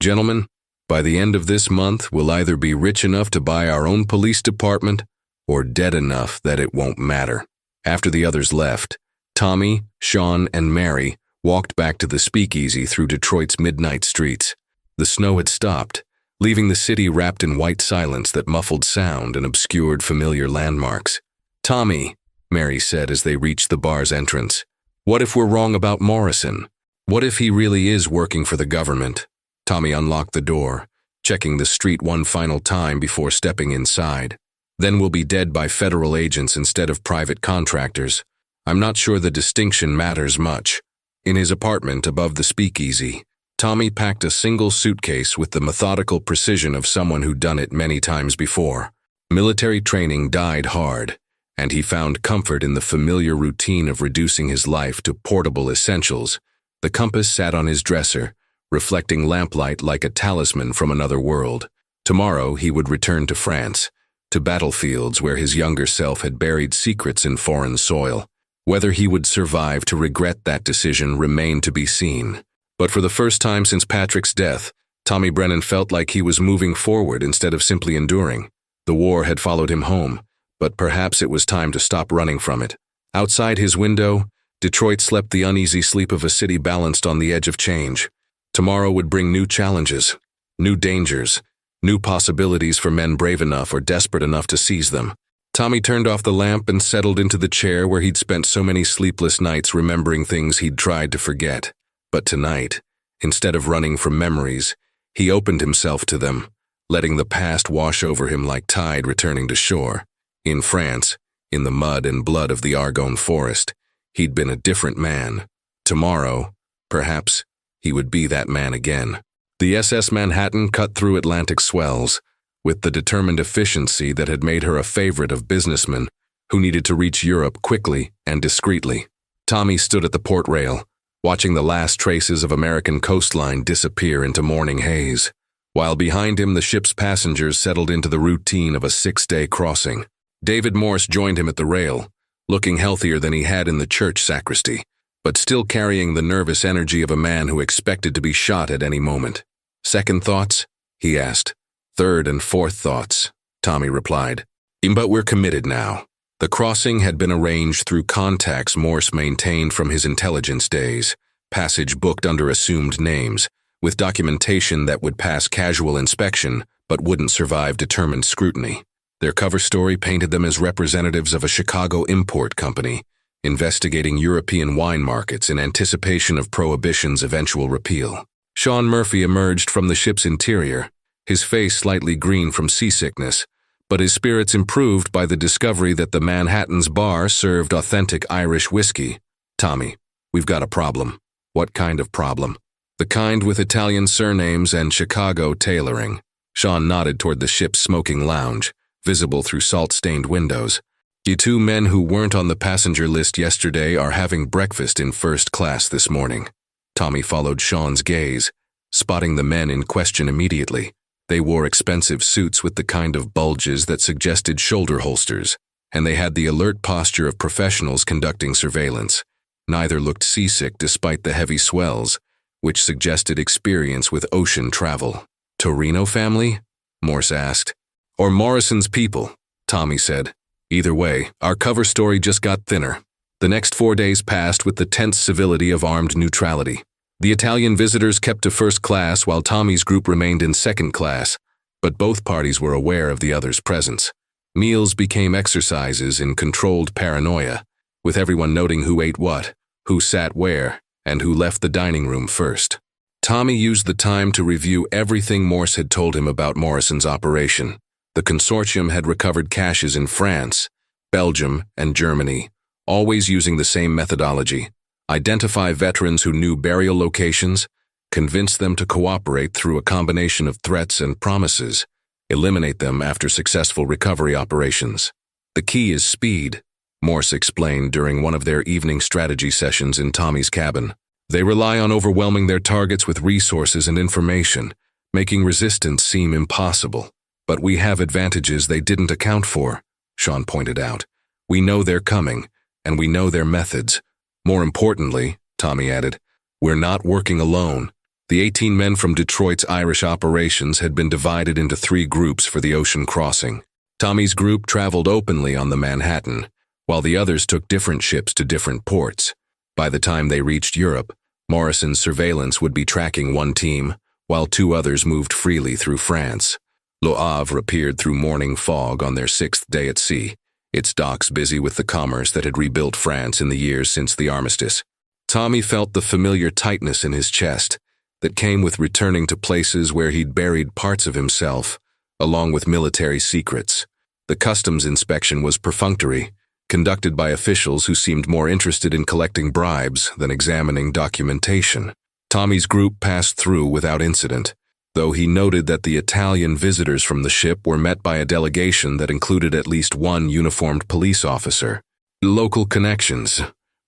Speaker 1: Gentlemen, by the end of this month, we'll either be rich enough to buy our own police department or dead enough that it won't matter. After the others left, Tommy, Sean, and Mary walked back to the speakeasy through Detroit's midnight streets. The snow had stopped, leaving the city wrapped in white silence that muffled sound and obscured familiar landmarks. Tommy, Mary said as they reached the bar's entrance, what if we're wrong about Morrison? What if he really is working for the government? Tommy unlocked the door, checking the street one final time before stepping inside. Then we'll be dead by federal agents instead of private contractors. I'm not sure the distinction matters much. In his apartment above the speakeasy, Tommy packed a single suitcase with the methodical precision of someone who'd done it many times before. Military training died hard, and he found comfort in the familiar routine of reducing his life to portable essentials. The compass sat on his dresser, reflecting lamplight like a talisman from another world. Tomorrow he would return to France, to battlefields where his younger self had buried secrets in foreign soil. Whether he would survive to regret that decision remained to be seen. But for the first time since Patrick's death, Tommy Brennan felt like he was moving forward instead of simply enduring. The war had followed him home, but perhaps it was time to stop running from it. Outside his window, Detroit slept the uneasy sleep of a city balanced on the edge of change. Tomorrow would bring new challenges, new dangers, new possibilities for men brave enough or desperate enough to seize them. Tommy turned off the lamp and settled into the chair where he'd spent so many sleepless nights remembering things he'd tried to forget. But tonight, instead of running from memories, he opened himself to them, letting the past wash over him like tide returning to shore. In France, in the mud and blood of the Argonne forest, he'd been a different man. Tomorrow, perhaps, he would be that man again. The SS Manhattan cut through Atlantic swells, with the determined efficiency that had made her a favorite of businessmen who needed to reach Europe quickly and discreetly. Tommy stood at the port rail, watching the last traces of American coastline disappear into morning haze, while behind him the ship's passengers settled into the routine of a 6-day crossing. David Morse joined him at the rail, looking healthier than he had in the church sacristy, but still carrying the nervous energy of a man who expected to be shot at any moment. "Second thoughts?" he asked. "Third and fourth thoughts," Tommy replied. "But we're committed now." The crossing had been arranged through contacts Morse maintained from his intelligence days, passage booked under assumed names, with documentation that would pass casual inspection but wouldn't survive determined scrutiny. Their cover story painted them as representatives of a Chicago import company, investigating European wine markets in anticipation of Prohibition's eventual repeal. Sean Murphy emerged from the ship's interior, his face slightly green from seasickness, but his spirits improved by the discovery that the Manhattan's bar served authentic Irish whiskey. "Tommy, we've got a problem." "What kind of problem?" "The kind with Italian surnames and Chicago tailoring." Sean nodded toward the ship's smoking lounge, visible through salt-stained windows. "The 2 men who weren't on the passenger list yesterday are having breakfast in first class this morning." Tommy followed Sean's gaze, spotting the men in question immediately. They wore expensive suits with the kind of bulges that suggested shoulder holsters, and they had the alert posture of professionals conducting surveillance. Neither looked seasick despite the heavy swells, which suggested experience with ocean travel. "Torino family?" Morse asked. "Or Morrison's people," Tommy said. "Either way, our cover story just got thinner." The next 4 days passed with the tense civility of armed neutrality. The Italian visitors kept to first class while Tommy's group remained in second class, but both parties were aware of the other's presence. Meals became exercises in controlled paranoia, with everyone noting who ate what, who sat where, and who left the dining room first. Tommy used the time to review everything Morse had told him about Morrison's operation. The consortium had recovered caches in France, Belgium, and Germany, always using the same methodology: identify veterans who knew burial locations, convince them to cooperate through a combination of threats and promises, eliminate them after successful recovery operations. The key is speed, Morse explained during one of their evening strategy sessions in Tommy's cabin. They rely on overwhelming their targets with resources and information, making resistance seem impossible. But we have advantages they didn't account for, Sean pointed out. We know they're coming, and we know their methods. More importantly, Tommy added, we're not working alone. The 18 men from Detroit's Irish operations had been divided into 3 groups for the ocean crossing. Tommy's group traveled openly on the Manhattan, while the others took different ships to different ports. By the time they reached Europe, Morrison's surveillance would be tracking one team, while 2 others moved freely through France. Le Havre appeared through morning fog on their 6th day at sea, its docks busy with the commerce that had rebuilt France in the years since the armistice. Tommy felt the familiar tightness in his chest that came with returning to places where he'd buried parts of himself, along with military secrets. The customs inspection was perfunctory, conducted by officials who seemed more interested in collecting bribes than examining documentation. Tommy's group passed through without incident, though he noted that the Italian visitors from the ship were met by a delegation that included at least one uniformed police officer. Local connections,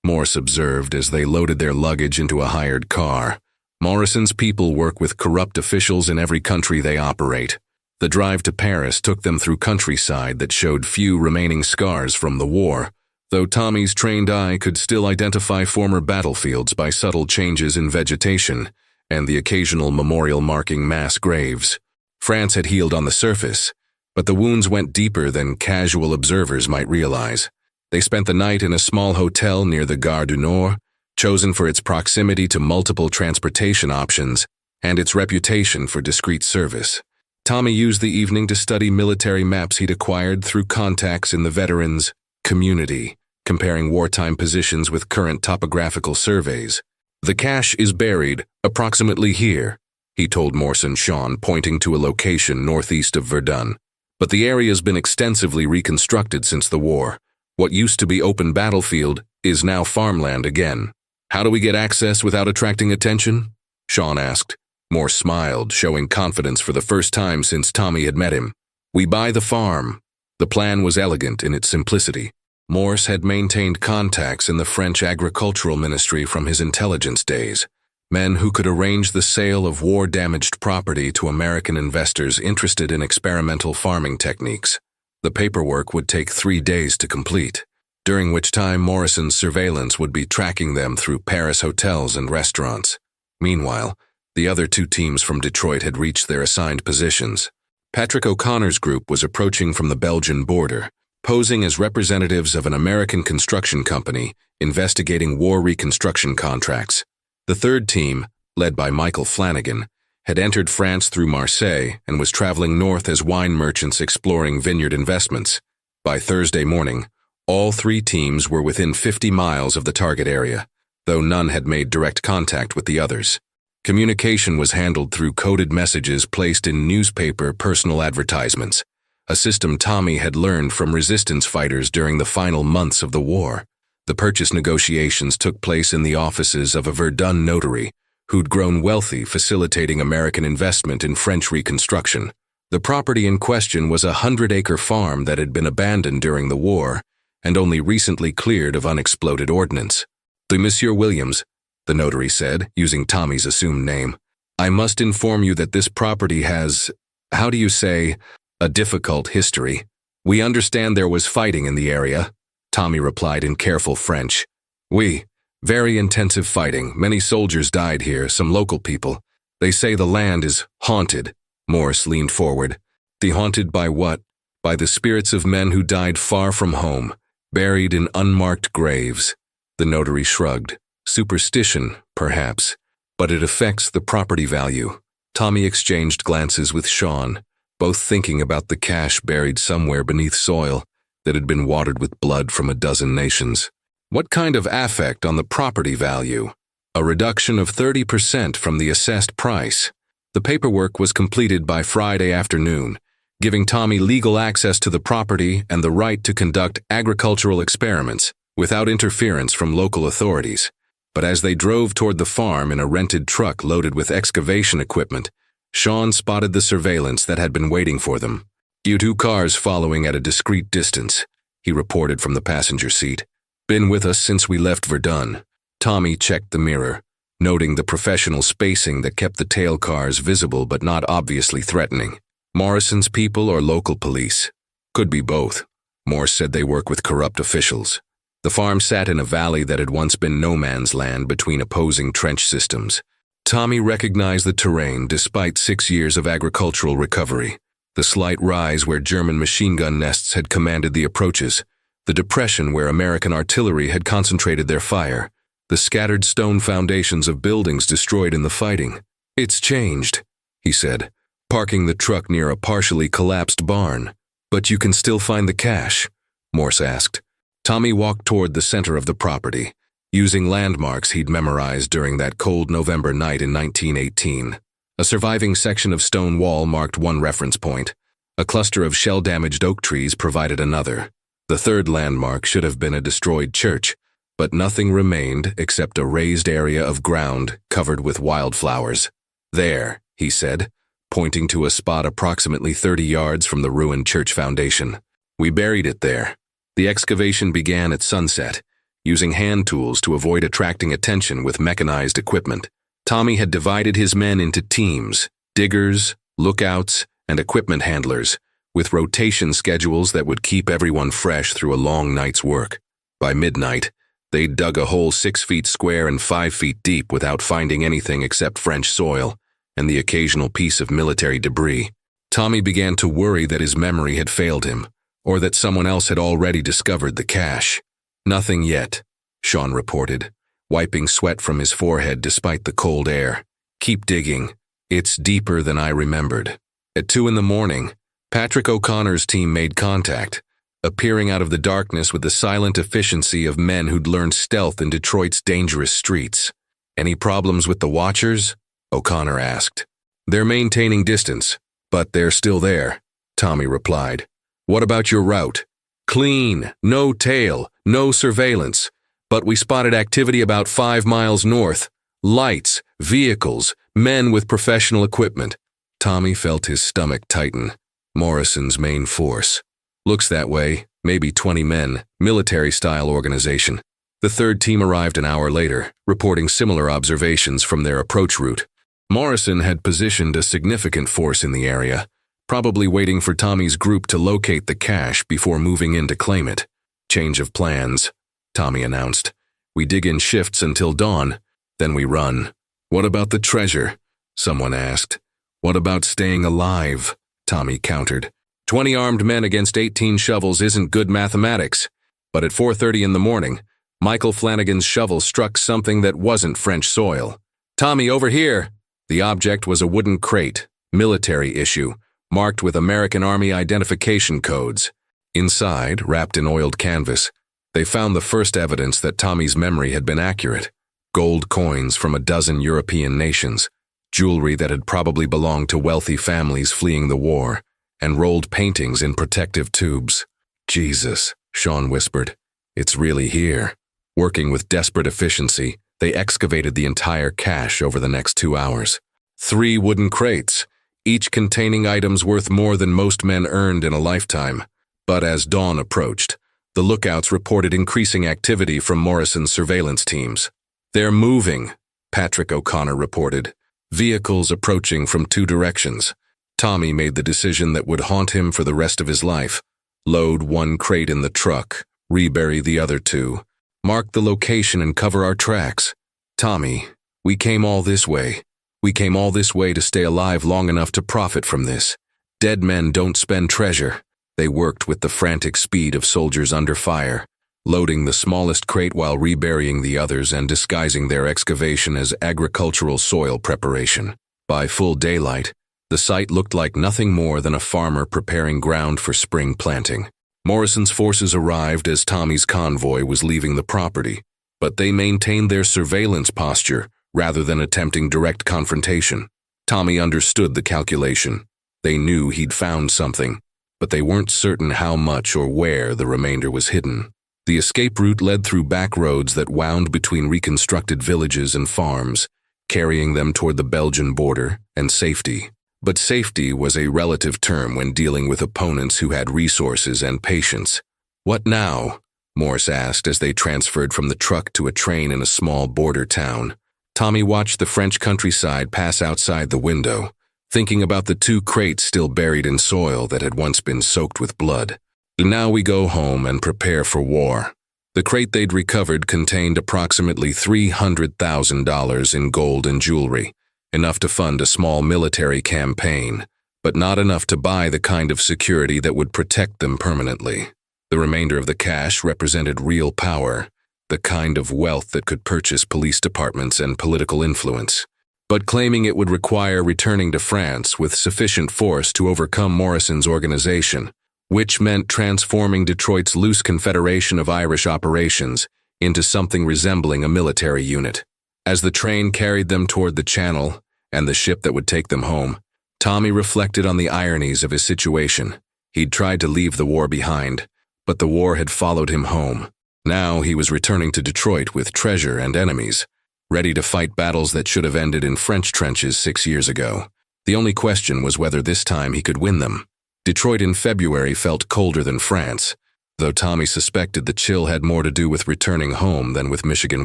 Speaker 1: Morse observed as they loaded their luggage into a hired car. Morrison's people work with corrupt officials in every country they operate. The drive to Paris took them through countryside that showed few remaining scars from the war, though Tommy's trained eye could still identify former battlefields by subtle changes in vegetation and the occasional memorial marking mass graves. France had healed on the surface, but the wounds went deeper than casual observers might realize. They spent the night in a small hotel near the Gare du Nord, chosen for its proximity to multiple transportation options and its reputation for discreet service. Tommy used the evening to study military maps he'd acquired through contacts in the veterans' community, comparing wartime positions with current topographical surveys. The cache is buried approximately here, he told Morse and Sean, pointing to a location northeast of Verdun. But the area's been extensively reconstructed since the war. What used to be open battlefield is now farmland again. How do we get access without attracting attention? Sean asked. Morse smiled, showing confidence for the first time since Tommy had met him. We buy the farm. The plan was elegant in its simplicity. Morse had maintained contacts in the French agricultural ministry from his intelligence days, men who could arrange the sale of war-damaged property to American investors interested in experimental farming techniques. The paperwork would take 3 days to complete, during which time Morrison's surveillance would be tracking them through Paris hotels and restaurants. Meanwhile, the other 2 teams from Detroit had reached their assigned positions. Patrick O'Connor's group was approaching from the Belgian border, posing as representatives of an American construction company investigating war reconstruction contracts. The 3rd team, led by Michael Flanagan, had entered France through Marseille and was traveling north as wine merchants exploring vineyard investments. By Thursday morning, all 3 teams were within 50 miles of the target area, though none had made direct contact with the others. Communication was handled through coded messages placed in newspaper personal advertisements, a system Tommy had learned from resistance fighters during the final months of the war. The purchase negotiations took place in the offices of a Verdun notary who'd grown wealthy facilitating American investment in French reconstruction. The property in question was a 100-acre farm that had been abandoned during the war and only recently cleared of unexploded ordnance. "To Monsieur Williams," the notary said, using Tommy's assumed name, "I must inform you that this property has, how do you say, a difficult history. We understand there was fighting in the area," Tommy replied in careful French. "Oui, very intensive fighting. Many soldiers died here, some local people. They say the land is haunted." Morse leaned forward. "The haunted by what?" "By the spirits of men who died far from home, buried in unmarked graves." The notary shrugged. "Superstition, perhaps. but it affects the property value. Tommy exchanged glances with Sean, both thinking about the cash buried somewhere beneath soil that had been watered with blood from a dozen nations. What kind of affect on the property value? A reduction of 30% from the assessed price. The paperwork was completed by Friday afternoon, giving Tommy legal access to the property and the right to conduct agricultural experiments without interference from local authorities. But as they drove toward the farm in a rented truck loaded with excavation equipment, Sean spotted the surveillance that had been waiting for them. "Two cars following at a discreet distance," he reported from the passenger seat. "Been with us since we left Verdun." Tommy checked the mirror, noting the professional spacing that kept the tail cars visible but not obviously threatening. Morrison's people or local police? Could be both. Morse said they work with corrupt officials. The farm sat in a valley that had once been no man's land between opposing trench systems. Tommy recognized the terrain despite 6 years of agricultural recovery. The slight rise where German machine gun nests had commanded the approaches, the depression where American artillery had concentrated their fire, the scattered stone foundations of buildings destroyed in the fighting. "It's changed," he said, parking the truck near a partially collapsed barn. "But you can still find the cash?" Morse asked. Tommy walked toward the center of the property, using landmarks he'd memorized during that cold November night in 1918. A surviving section of stone wall marked one reference point. A cluster of shell-damaged oak trees provided another. The third landmark should have been a destroyed church, but nothing remained except a raised area of ground covered with wildflowers. "There," he said, pointing to a spot approximately 30 yards from the ruined church foundation. "We buried it there." The excavation began at sunset, using hand tools to avoid attracting attention with mechanized equipment. Tommy had divided his men into teams, diggers, lookouts, and equipment handlers, with rotation schedules that would keep everyone fresh through a long night's work. By midnight, they'd dug a hole 6 feet square and 5 feet deep without finding anything except French soil and the occasional piece of military debris. Tommy began to worry that his memory had failed him, or that someone else had already discovered the cache. "Nothing yet," Sean reported, wiping sweat from his forehead despite the cold air. "Keep digging. It's deeper than I remembered." At 2 a.m, Patrick O'Connor's team made contact, appearing out of the darkness with the silent efficiency of men who'd learned stealth in Detroit's dangerous streets. "Any problems with the Watchers?" O'Connor asked. "They're maintaining distance, but they're still there," Tommy replied. "What about your route?" "Clean, no tail, no surveillance, but we spotted activity about 5 miles north. Lights, vehicles, men with professional equipment." Tommy felt his stomach tighten. Morrison's main force. "Looks that way, maybe 20 men, military-style organization." The third team arrived an hour later, reporting similar observations from their approach route. Morrison had positioned a significant force in the area, probably waiting for Tommy's group to locate the cache before moving in to claim it. "Change of plans," Tommy announced. "We dig in shifts until dawn, then we run." "What about the treasure?" someone asked. "What about staying alive?" Tommy countered. 20 armed men against 18 shovels isn't good mathematics. But at 4:30 in the morning, Michael Flanagan's shovel struck something that wasn't French soil. "Tommy, over here!" The object was a wooden crate, military issue, marked with American Army identification codes. Inside, wrapped in oiled canvas, they found the first evidence that Tommy's memory had been accurate. Gold coins from a dozen European nations, jewelry that had probably belonged to wealthy families fleeing the war, and rolled paintings in protective tubes. "Jesus," Sean whispered. "It's really here." Working with desperate efficiency, they excavated the entire cache over the next 2 hours. 3 wooden crates, each containing items worth more than most men earned in a lifetime. But as dawn approached, the lookouts reported increasing activity from Morrison's surveillance teams. "They're moving," Patrick O'Connor reported. "Vehicles approaching from 2 directions." Tommy made the decision that would haunt him for the rest of his life. Load 1 crate in the truck, rebury the other 2. Mark the location and cover our tracks. "Tommy, we came all this way. We came all this way to stay alive long enough to profit from this. Dead men don't spend treasure." They worked with the frantic speed of soldiers under fire, loading the smallest crate while reburying the others and disguising their excavation as agricultural soil preparation. By full daylight, the site looked like nothing more than a farmer preparing ground for spring planting. Morrison's forces arrived as Tommy's convoy was leaving the property, but they maintained their surveillance posture rather than attempting direct confrontation. Tommy understood the calculation. They knew he'd found something, but they weren't certain how much or where the remainder was hidden. The escape route led through back roads that wound between reconstructed villages and farms, carrying them toward the Belgian border and safety. But safety was a relative term when dealing with opponents who had resources and patience. "What now?" Morse asked as they transferred from the truck to a train in a small border town. Tommy watched the French countryside pass outside the window, thinking about the 2 crates still buried in soil that had once been soaked with blood. Now we go home and prepare for war. The crate they'd recovered contained approximately $300,000 in gold and jewelry, enough to fund a small military campaign, but not enough to buy the kind of security that would protect them permanently. The remainder of the cash represented real power, the kind of wealth that could purchase police departments and political influence. But claiming it would require returning to France with sufficient force to overcome Morrison's organization, which meant transforming Detroit's loose confederation of Irish operations into something resembling a military unit. As the train carried them toward the Channel and the ship that would take them home, Tommy reflected on the ironies of his situation. He'd tried to leave the war behind, but the war had followed him home. Now he was returning to Detroit with treasure and enemies, ready to fight battles that should have ended in French trenches 6 years ago. The only question was whether this time he could win them. Detroit in February felt colder than France, though Tommy suspected the chill had more to do with returning home than with Michigan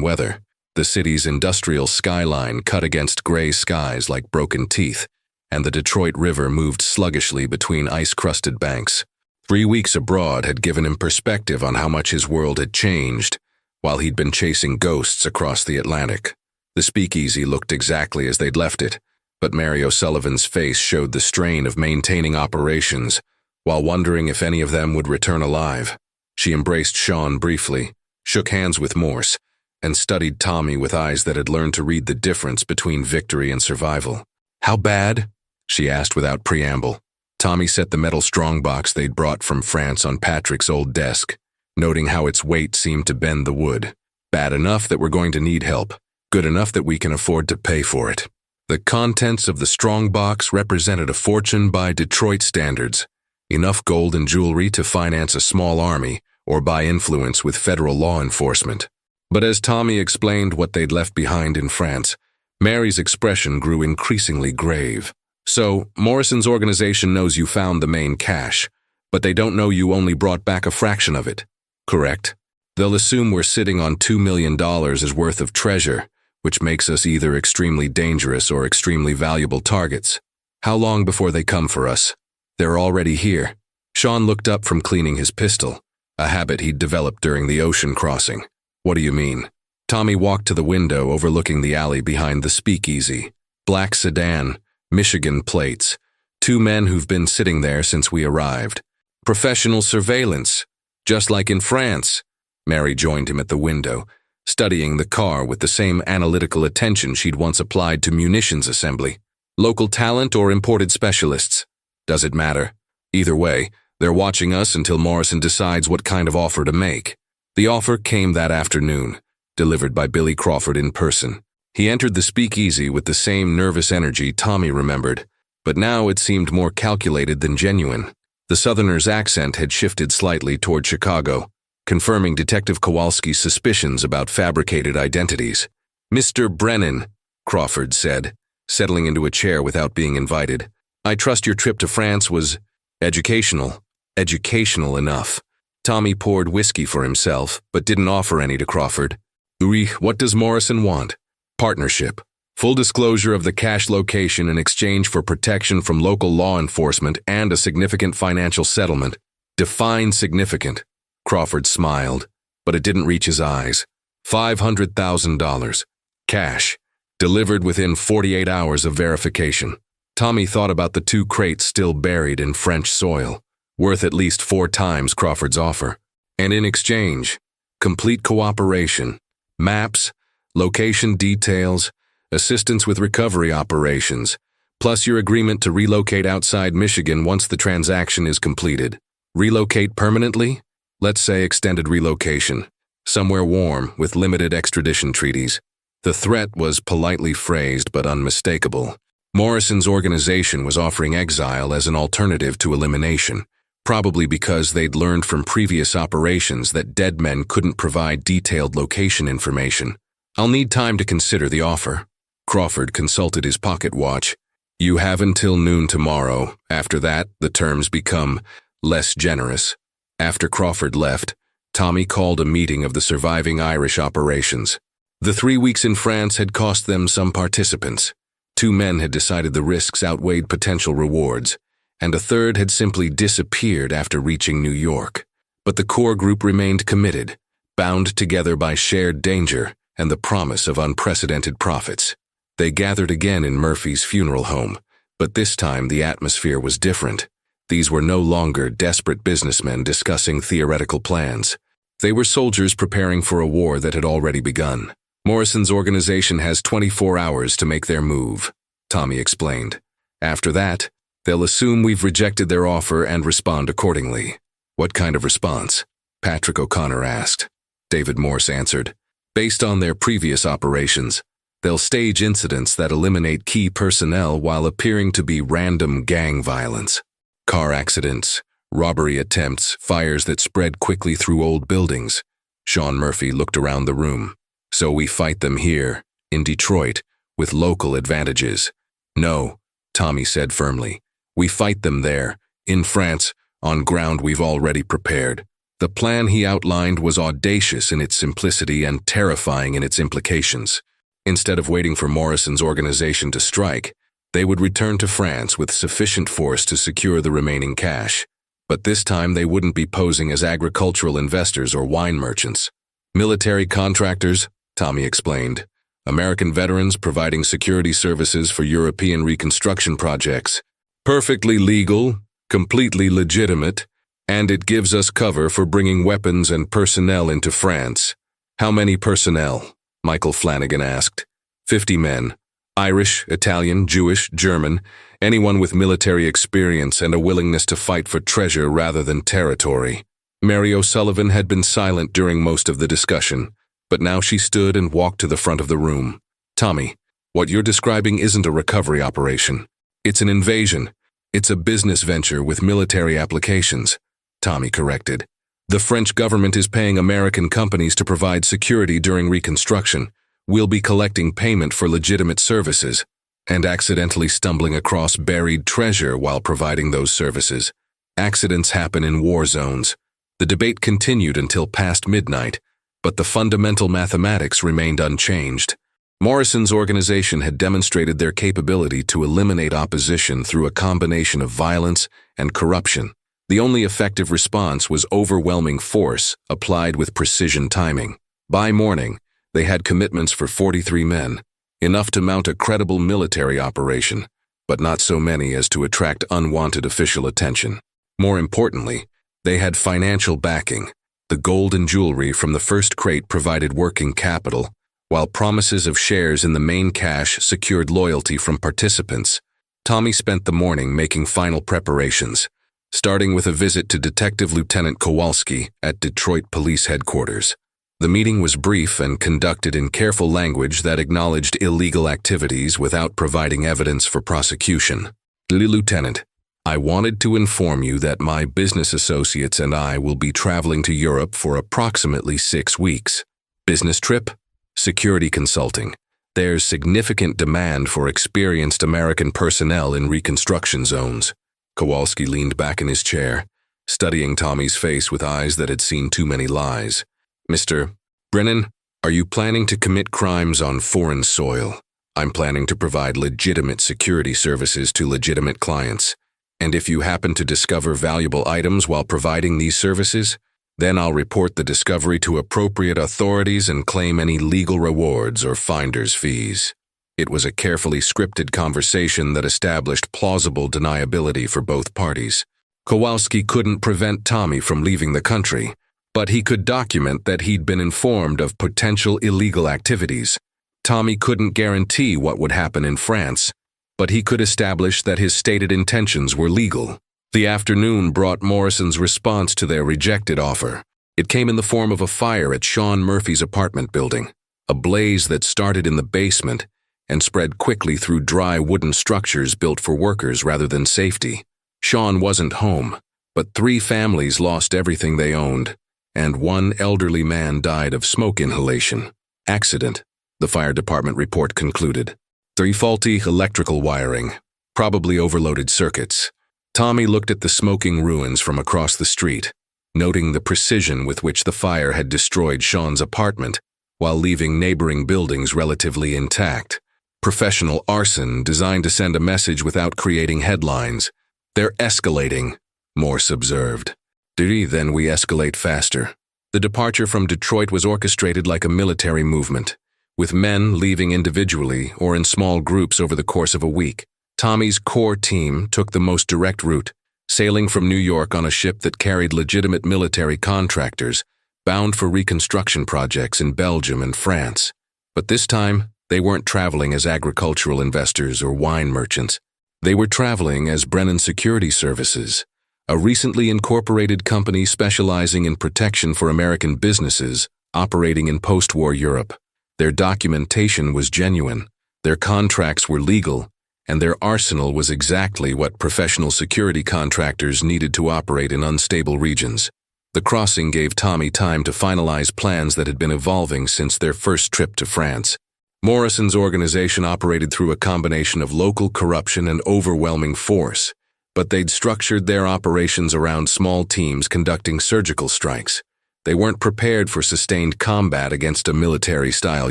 Speaker 1: weather. The city's industrial skyline cut against gray skies like broken teeth, and the Detroit River moved sluggishly between ice-crusted banks. 3 weeks abroad had given him perspective on how much his world had changed, while he'd been chasing ghosts across the Atlantic. The speakeasy looked exactly as they'd left it, but Mary O'Sullivan's face showed the strain of maintaining operations, while wondering if any of them would return alive. She embraced Sean briefly, shook hands with Morse, and studied Tommy with eyes that had learned to read the difference between victory and survival. "How bad?" she asked without preamble. Tommy set the metal strongbox they'd brought from France on Patrick's old desk, noting how its weight seemed to bend the wood. "Bad enough that we're going to need help. Good enough that we can afford to pay for it." The contents of the strongbox represented a fortune by Detroit standards, enough gold and jewelry to finance a small army or buy influence with federal law enforcement. But as Tommy explained what they'd left behind in France, Mary's expression grew increasingly grave. "So, Morrison's organization knows you found the main cache, but they don't know you only brought back a fraction of it. Correct? They'll assume we're sitting on $2 million worth of treasure, which makes us either extremely dangerous or extremely valuable targets. How long before they come for us?" "They're already here." Sean looked up from cleaning his pistol, a habit he'd developed during the ocean crossing. "What do you mean?" Tommy walked to the window overlooking the alley behind the speakeasy. Black sedan, Michigan plates. 2 men who've been sitting there since we arrived. "Professional surveillance, just like in France." Mary joined him at the window, studying the car with the same analytical attention she'd once applied to munitions assembly. "Local talent or imported specialists? Does it matter? Either way, they're watching us until Morrison decides what kind of offer to make." The offer came that afternoon, delivered by Billy Crawford in person. He entered the speakeasy with the same nervous energy Tommy remembered, but now it seemed more calculated than genuine. The Southerner's accent had shifted slightly toward Chicago, confirming Detective Kowalski's suspicions about fabricated identities. "Mr. Brennan," Crawford said, settling into a chair without being invited, "I trust your trip to France was educational. Educational enough." Tommy poured whiskey for himself, but didn't offer any to Crawford. "Oui, what does Morrison want?" "Partnership. Full disclosure of the cache location in exchange for protection from local law enforcement and a significant financial settlement." "Define significant." Crawford smiled, but it didn't reach his eyes. $500,000. Cash. Delivered within 48 hours of verification. Tommy thought about the 2 crates still buried in French soil, worth at least 4 times Crawford's offer. "And in exchange, complete cooperation, maps, location details, assistance with recovery operations, plus your agreement to relocate outside Michigan once the transaction is completed. Relocate permanently? Let's say extended relocation. Somewhere warm, with limited extradition treaties. The threat was politely phrased but unmistakable. Morrison's organization was offering exile as an alternative to elimination, probably because they'd learned from previous operations that dead men couldn't provide detailed location information. I'll need time to consider the offer. Crawford consulted his pocket watch. You have until noon tomorrow. After that, the terms become less generous. After Crawford left, Tommy called a meeting of the surviving Irish operations. The 3 weeks in France had cost them some participants. 2 men had decided the risks outweighed potential rewards, and a third had simply disappeared after reaching New York. But the core group remained committed, bound together by shared danger and the promise of unprecedented profits. They gathered again in Murphy's funeral home, but this time the atmosphere was different. These were no longer desperate businessmen discussing theoretical plans. They were soldiers preparing for a war that had already begun. Morrison's organization has 24 hours to make their move, Tommy explained. After that, they'll assume we've rejected their offer and respond accordingly. What kind of response? Patrick O'Connor asked. David Morse answered. Based on their previous operations, they'll stage incidents that eliminate key personnel while appearing to be random gang violence. Car accidents, robbery attempts, fires that spread quickly through old buildings. Sean Murphy looked around the room. So we fight them here, in Detroit, with local advantages. No, Tommy said firmly. We fight them there, in France, on ground we've already prepared. The plan he outlined was audacious in its simplicity and terrifying in its implications. Instead of waiting for Morrison's organization to strike, they would return to France with sufficient force to secure the remaining cash. But this time they wouldn't be posing as agricultural investors or wine merchants. Military contractors, Tommy explained. American veterans providing security services for European reconstruction projects. Perfectly legal, completely legitimate, and it gives us cover for bringing weapons and personnel into France. How many personnel? Michael Flanagan asked. 50 men. Irish, Italian, Jewish, German, anyone with military experience and a willingness to fight for treasure rather than territory. Mary O'Sullivan had been silent during most of the discussion, but now she stood and walked to the front of the room. Tommy, what you're describing isn't a recovery operation. It's an invasion. It's a business venture with military applications, Tommy corrected. The French government is paying American companies to provide security during reconstruction. We'll be collecting payment for legitimate services and accidentally stumbling across buried treasure while providing those services. Accidents happen in war zones. The debate continued until past midnight, but the fundamental mathematics remained unchanged. Morrison's organization had demonstrated their capability to eliminate opposition through a combination of violence and corruption. The only effective response was overwhelming force applied with precision timing. By morning, they had commitments for 43 men, enough to mount a credible military operation, but not so many as to attract unwanted official attention. More importantly, they had financial backing. The gold and jewelry from the first crate provided working capital, while promises of shares in the main cache secured loyalty from participants. Tommy spent the morning making final preparations, starting with a visit to Detective Lieutenant Kowalski at Detroit Police Headquarters. The meeting was brief and conducted in careful language that acknowledged illegal activities without providing evidence for prosecution. Lieutenant, I wanted to inform you that my business associates and I will be traveling to Europe for approximately 6 weeks. Business trip? Security consulting. There's significant demand for experienced American personnel in reconstruction zones. Kowalski leaned back in his chair, studying Tommy's face with eyes that had seen too many lies. Mr. Brennan, are you planning to commit crimes on foreign soil? I'm planning to provide legitimate security services to legitimate clients. And if you happen to discover valuable items while providing these services, then I'll report the discovery to appropriate authorities and claim any legal rewards or finder's fees. It was a carefully scripted conversation that established plausible deniability for both parties. Kowalski couldn't prevent Tommy from leaving the country, but he could document that he'd been informed of potential illegal activities. Tommy couldn't guarantee what would happen in France, but he could establish that his stated intentions were legal. The afternoon brought Morrison's response to their rejected offer. It came in the form of a fire at Sean Murphy's apartment building, a blaze that started in the basement and spread quickly through dry wooden structures built for workers rather than safety. Sean wasn't home, but 3 families lost everything they owned, and 1 elderly man died of smoke inhalation. Accident, the fire department report concluded. 3 faulty electrical wiring, probably overloaded circuits. Tommy looked at the smoking ruins from across the street, noting the precision with which the fire had destroyed Sean's apartment while leaving neighboring buildings relatively intact. Professional arson designed to send a message without creating headlines. "They're escalating," Morse observed. "Then we escalate faster." The departure from Detroit was orchestrated like a military movement, with men leaving individually or in small groups over the course of a week. Tommy's core team took the most direct route, sailing from New York on a ship that carried legitimate military contractors bound for reconstruction projects in Belgium and France. But this time, they weren't traveling as agricultural investors or wine merchants. They were traveling as Brennan Security Services, a recently incorporated company specializing in protection for American businesses operating in post-war Europe. Their documentation was genuine, their contracts were legal, and their arsenal was exactly what professional security contractors needed to operate in unstable regions. The crossing gave Tommy time to finalize plans that had been evolving since their first trip to France. Morrison's organization operated through a combination of local corruption and overwhelming force, but they'd structured their operations around small teams conducting surgical strikes. They weren't prepared for sustained combat against a military-style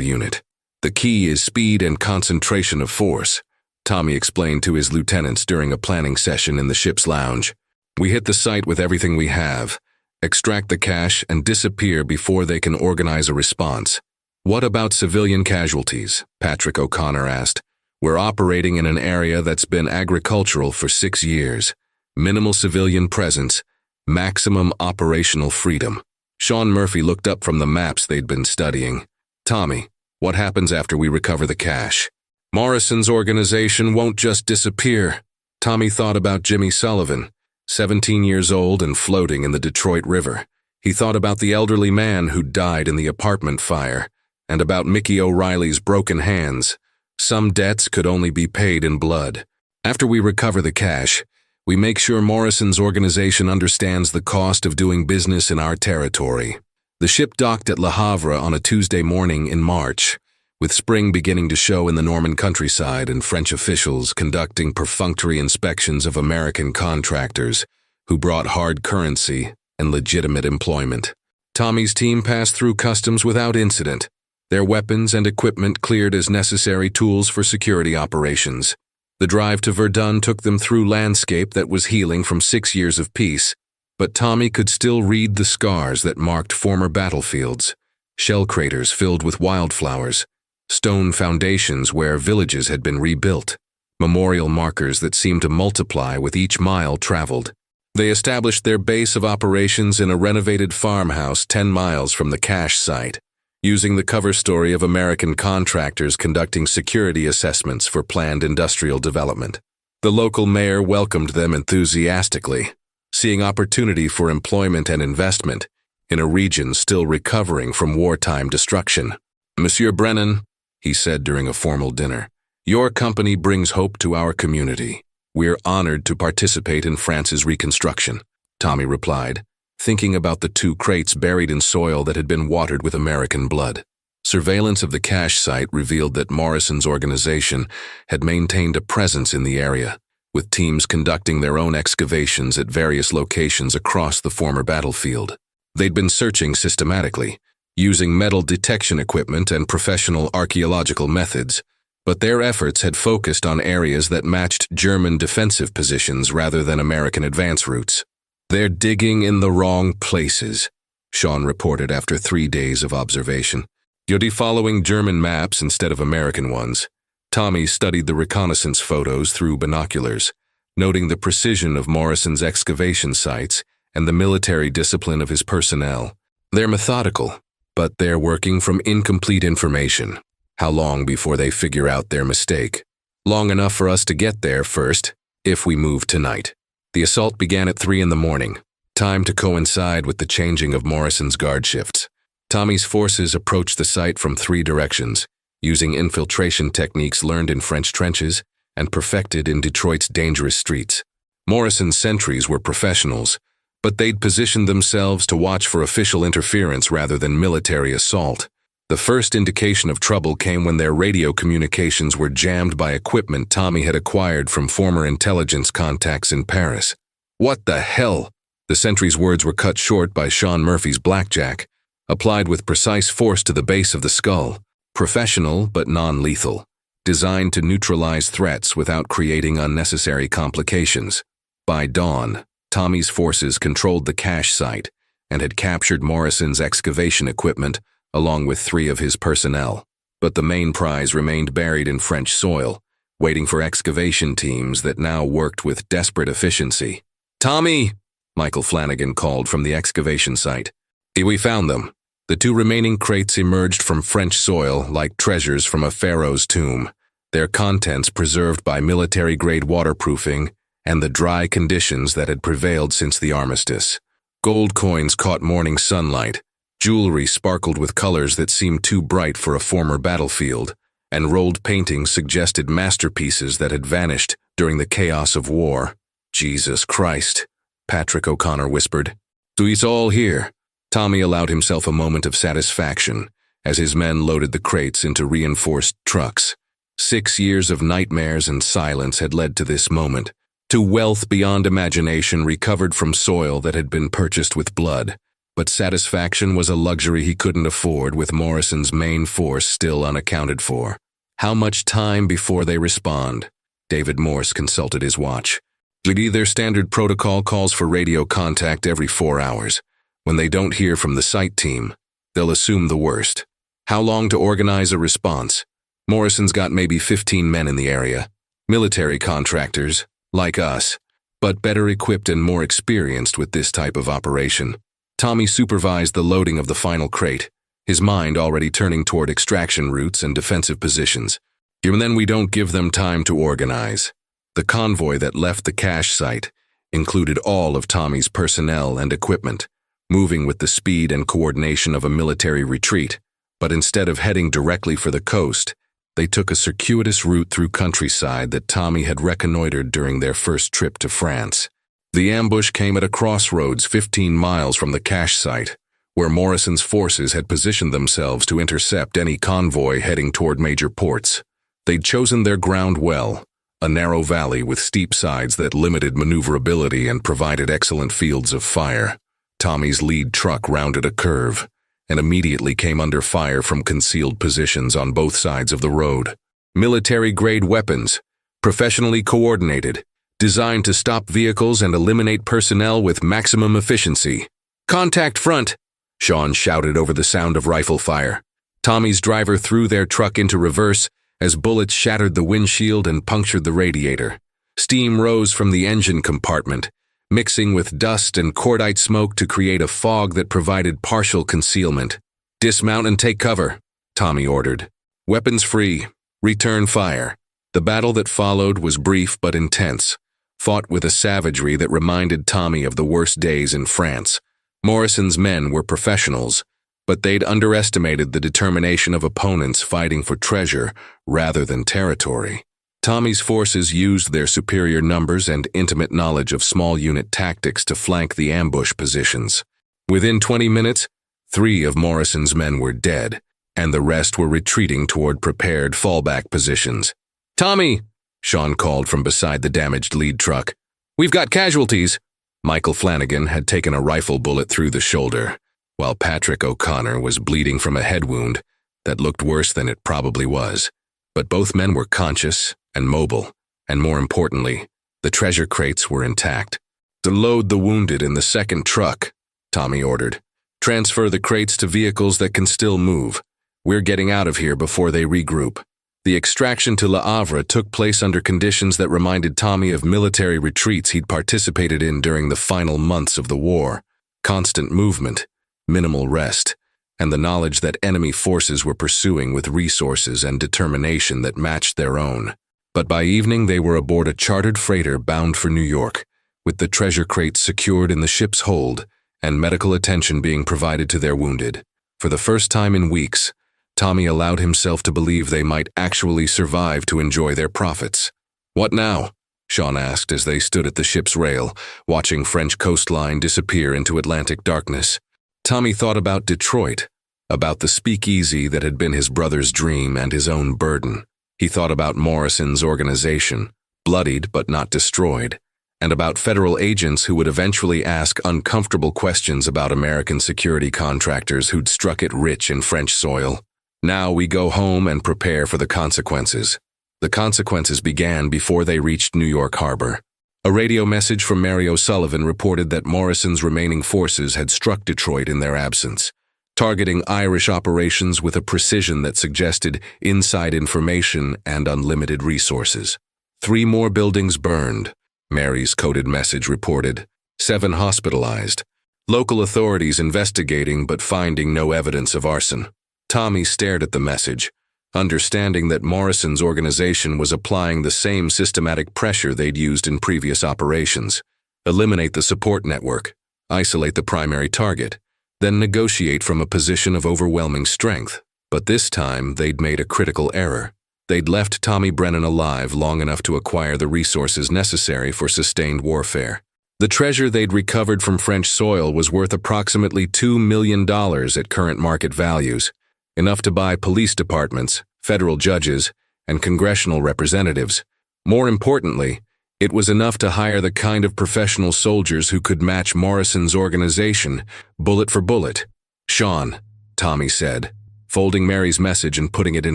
Speaker 1: unit. "The key is speed and concentration of force," Tommy explained to his lieutenants during a planning session in the ship's lounge. "We hit the site with everything we have, extract the cash, and disappear before they can organize a response." "What about civilian casualties?" Patrick O'Connor asked. "We're operating in an area that's been agricultural for 6 years. Minimal civilian presence, maximum operational freedom." Sean Murphy looked up from the maps they'd been studying. "Tommy, what happens after we recover the cash?" "Morrison's organization won't just disappear." Tommy thought about Jimmy Sullivan, 17 years old and floating in the Detroit River. He thought about the elderly man who died in the apartment fire, and about Mickey O'Reilly's broken hands. Some debts could only be paid in blood. "After we recover the cash, we make sure Morrison's organization understands the cost of doing business in our territory." The ship docked at Le Havre on a Tuesday morning in March, with spring beginning to show in the Norman countryside and French officials conducting perfunctory inspections of American contractors who brought hard currency and legitimate employment. Tommy's team passed through customs without incident, their weapons and equipment cleared as necessary tools for security operations. The drive to Verdun took them through landscape that was healing from 6 years of peace, but Tommy could still read the scars that marked former battlefields, shell craters filled with wildflowers, stone foundations where villages had been rebuilt, memorial markers that seemed to multiply with each mile traveled. They established their base of operations in a renovated farmhouse 10 miles from the cache site, using the cover story of American contractors conducting security assessments for planned industrial development. The local mayor welcomed them enthusiastically, seeing opportunity for employment and investment in a region still recovering from wartime destruction. "Monsieur Brennan," he said during a formal dinner, "your company brings hope to our community. We're honored to participate in France's reconstruction," Tommy replied, thinking about the 2 crates buried in soil that had been watered with American blood. Surveillance of the cache site revealed that Morrison's organization had maintained a presence in the area, with teams conducting their own excavations at various locations across the former battlefield. They'd been searching systematically, using metal detection equipment and professional archaeological methods, but their efforts had focused on areas that matched German defensive positions rather than American advance routes. "They're digging in the wrong places," Sean reported after 3 days of observation. "You're following German maps instead of American ones." Tommy studied the reconnaissance photos through binoculars, noting the precision of Morrison's excavation sites and the military discipline of his personnel. They're methodical, but they're working from incomplete information. How long before they figure out their mistake? Long enough for us to get there first, if we move tonight. The assault began at 3 in the morning, time to coincide with the changing of Morrison's guard shifts. Tommy's forces approached the site from 3 directions, using infiltration techniques learned in French trenches and perfected in Detroit's dangerous streets. Morrison's sentries were professionals, but they'd positioned themselves to watch for official interference rather than military assault. The first indication of trouble came when their radio communications were jammed by equipment Tommy had acquired from former intelligence contacts in Paris. "What the hell?" The sentry's words were cut short by Sean Murphy's blackjack, applied with precise force to the base of the skull. Professional but non-lethal, designed to neutralize threats without creating unnecessary complications. By dawn, Tommy's forces controlled the cache site and had captured Morrison's excavation equipment along with 3 of his personnel. But the main prize remained buried in French soil, waiting for excavation teams that now worked with desperate efficiency. "Tommy!" Michael Flanagan called from the excavation site. "We found them." The 2 remaining crates emerged from French soil like treasures from a pharaoh's tomb, their contents preserved by military-grade waterproofing and the dry conditions that had prevailed since the armistice. Gold coins caught morning sunlight, jewelry sparkled with colors that seemed too bright for a former battlefield, and rolled paintings suggested masterpieces that had vanished during the chaos of war. "Jesus Christ," Patrick O'Connor whispered. "So it's all here." Tommy allowed himself a moment of satisfaction as his men loaded the crates into reinforced trucks. 6 years of nightmares and silence had led to this moment, to wealth beyond imagination recovered from soil that had been purchased with blood. But satisfaction was a luxury he couldn't afford with Morrison's main force still unaccounted for. How much time before they respond? David Morse consulted his watch. Their standard protocol calls for radio contact every 4 hours. When they don't hear from the site team, they'll assume the worst. How long to organize a response? Morrison's got maybe 15 men in the area. Military contractors, like us, but better equipped and more experienced with this type of operation. Tommy supervised the loading of the final crate, his mind already turning toward extraction routes and defensive positions. And then we don't give them time to organize. The convoy that left the cache site included all of Tommy's personnel and equipment, moving with the speed and coordination of a military retreat. But instead of heading directly for the coast, they took a circuitous route through countryside that Tommy had reconnoitered during their first trip to France. The ambush came at a crossroads 15 miles from the cache site, where Morrison's forces had positioned themselves to intercept any convoy heading toward major ports. They'd chosen their ground well, a narrow valley with steep sides that limited maneuverability and provided excellent fields of fire. Tommy's lead truck rounded a curve and immediately came under fire from concealed positions on both sides of the road. Military-grade weapons, professionally coordinated, designed to stop vehicles and eliminate personnel with maximum efficiency. "Contact front!" Sean shouted over the sound of rifle fire. Tommy's driver threw their truck into reverse as bullets shattered the windshield and punctured the radiator. Steam rose from the engine compartment, mixing with dust and cordite smoke to create a fog that provided partial concealment. "Dismount and take cover," Tommy ordered. "Weapons free. Return fire." The battle that followed was brief but intense, fought with a savagery that reminded Tommy of the worst days in France. Morrison's men were professionals, but they'd underestimated the determination of opponents fighting for treasure rather than territory. Tommy's forces used their superior numbers and intimate knowledge of small unit tactics to flank the ambush positions. Within 20 minutes, 3 of Morrison's men were dead, and the rest were retreating toward prepared fallback positions. "Tommy!" Sean called from beside the damaged lead truck. "We've got casualties." Michael Flanagan had taken a rifle bullet through the shoulder, while Patrick O'Connor was bleeding from a head wound that looked worse than it probably was. But both men were conscious and mobile, and more importantly, the treasure crates were intact. "To load the wounded in the second truck," Tommy ordered. "Transfer the crates to vehicles that can still move. We're getting out of here before they regroup." The extraction to Le Havre took place under conditions that reminded Tommy of military retreats he'd participated in during the final months of the war. Constant movement, minimal rest, and the knowledge that enemy forces were pursuing with resources and determination that matched their own. But by evening they were aboard a chartered freighter bound for New York, with the treasure crates secured in the ship's hold and medical attention being provided to their wounded. For the first time in weeks, Tommy allowed himself to believe they might actually survive to enjoy their profits. "What now?" Sean asked as they stood at the ship's rail, watching French coastline disappear into Atlantic darkness. Tommy thought about Detroit, about the speakeasy that had been his brother's dream and his own burden. He thought about Morrison's organization, bloodied but not destroyed, and about federal agents who would eventually ask uncomfortable questions about American security contractors who'd struck it rich in French soil. Now we go home and prepare for the consequences. The consequences began before they reached New York Harbor. A radio message from Mary O'Sullivan reported that Morrison's remaining forces had struck Detroit in their absence, targeting Irish operations with a precision that suggested inside information and unlimited resources. 3 more buildings burned, Mary's coded message reported. 7 hospitalized. Local authorities investigating but finding no evidence of arson. Tommy stared at the message, understanding that Morrison's organization was applying the same systematic pressure they'd used in previous operations. Eliminate the support network, isolate the primary target, then negotiate from a position of overwhelming strength. But this time, they'd made a critical error. They'd left Tommy Brennan alive long enough to acquire the resources necessary for sustained warfare. The treasure they'd recovered from French soil was worth approximately $2 million at current market values, enough to buy police departments, federal judges, and congressional representatives. More importantly, it was enough to hire the kind of professional soldiers who could match Morrison's organization, bullet for bullet. "Sean," Tommy said, folding Mary's message and putting it in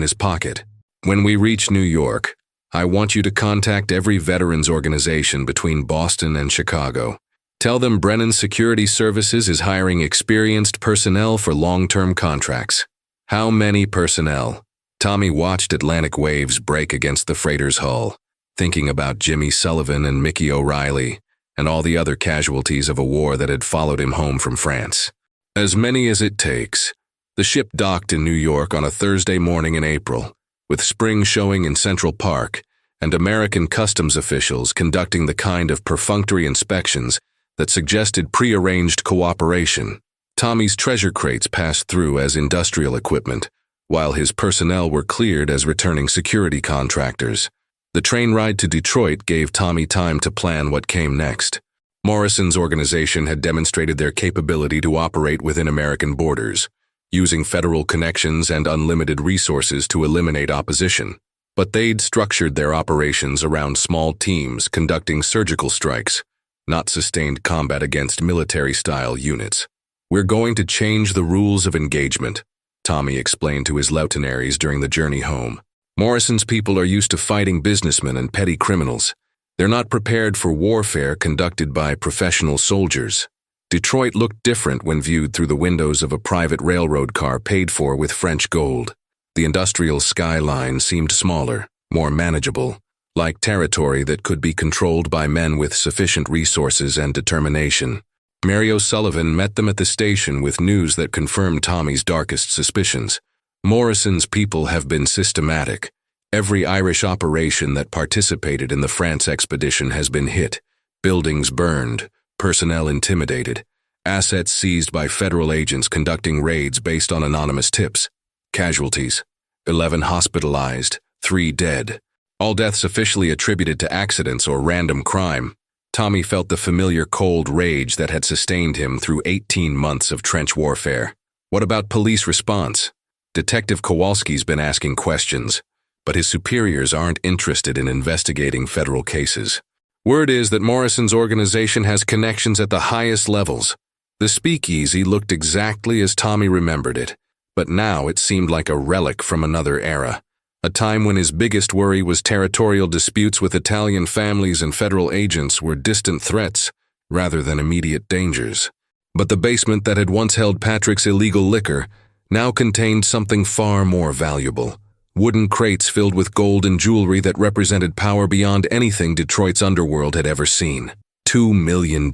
Speaker 1: his pocket. "When we reach New York, I want you to contact every veterans organization between Boston and Chicago. Tell them Brennan Security Services is hiring experienced personnel for long-term contracts." How many personnel? Tommy watched Atlantic waves break against the freighter's hull, thinking about Jimmy Sullivan and Mickey O'Reilly and all the other casualties of a war that had followed him home from France. "As many as it takes." The ship docked in New York on a Thursday morning in April, with spring showing in Central Park and American customs officials conducting the kind of perfunctory inspections that suggested prearranged cooperation. Tommy's treasure crates passed through as industrial equipment, while his personnel were cleared as returning security contractors. The train ride to Detroit gave Tommy time to plan what came next. Morrison's organization had demonstrated their capability to operate within American borders, using federal connections and unlimited resources to eliminate opposition. But they'd structured their operations around small teams conducting surgical strikes, not sustained combat against military-style units. "We're going to change the rules of engagement," Tommy explained to his lieutenants during the journey home. "Morrison's people are used to fighting businessmen and petty criminals. They're not prepared for warfare conducted by professional soldiers." Detroit looked different when viewed through the windows of a private railroad car paid for with French gold. The industrial skyline seemed smaller, more manageable, like territory that could be controlled by men with sufficient resources and determination. Mary O'Sullivan met them at the station with news that confirmed Tommy's darkest suspicions. "Morrison's people have been systematic. Every Irish operation that participated in the France expedition has been hit. Buildings burned, personnel intimidated, assets seized by federal agents conducting raids based on anonymous tips. Casualties: 11 hospitalized, 3 dead. All deaths officially attributed to accidents or random crime." Tommy felt the familiar cold rage that had sustained him through 18 months of trench warfare. "What about police response?" Detective Kowalski's been asking questions, but his superiors aren't interested in investigating federal cases. "Word is that Morrison's organization has connections at the highest levels." The speakeasy looked exactly as Tommy remembered it, but now it seemed like a relic from another era. A time when his biggest worry was territorial disputes with Italian families and federal agents were distant threats rather than immediate dangers. But the basement that had once held Patrick's illegal liquor now contained something far more valuable: wooden crates filled with gold and jewelry that represented power beyond anything Detroit's underworld had ever seen. $2 million,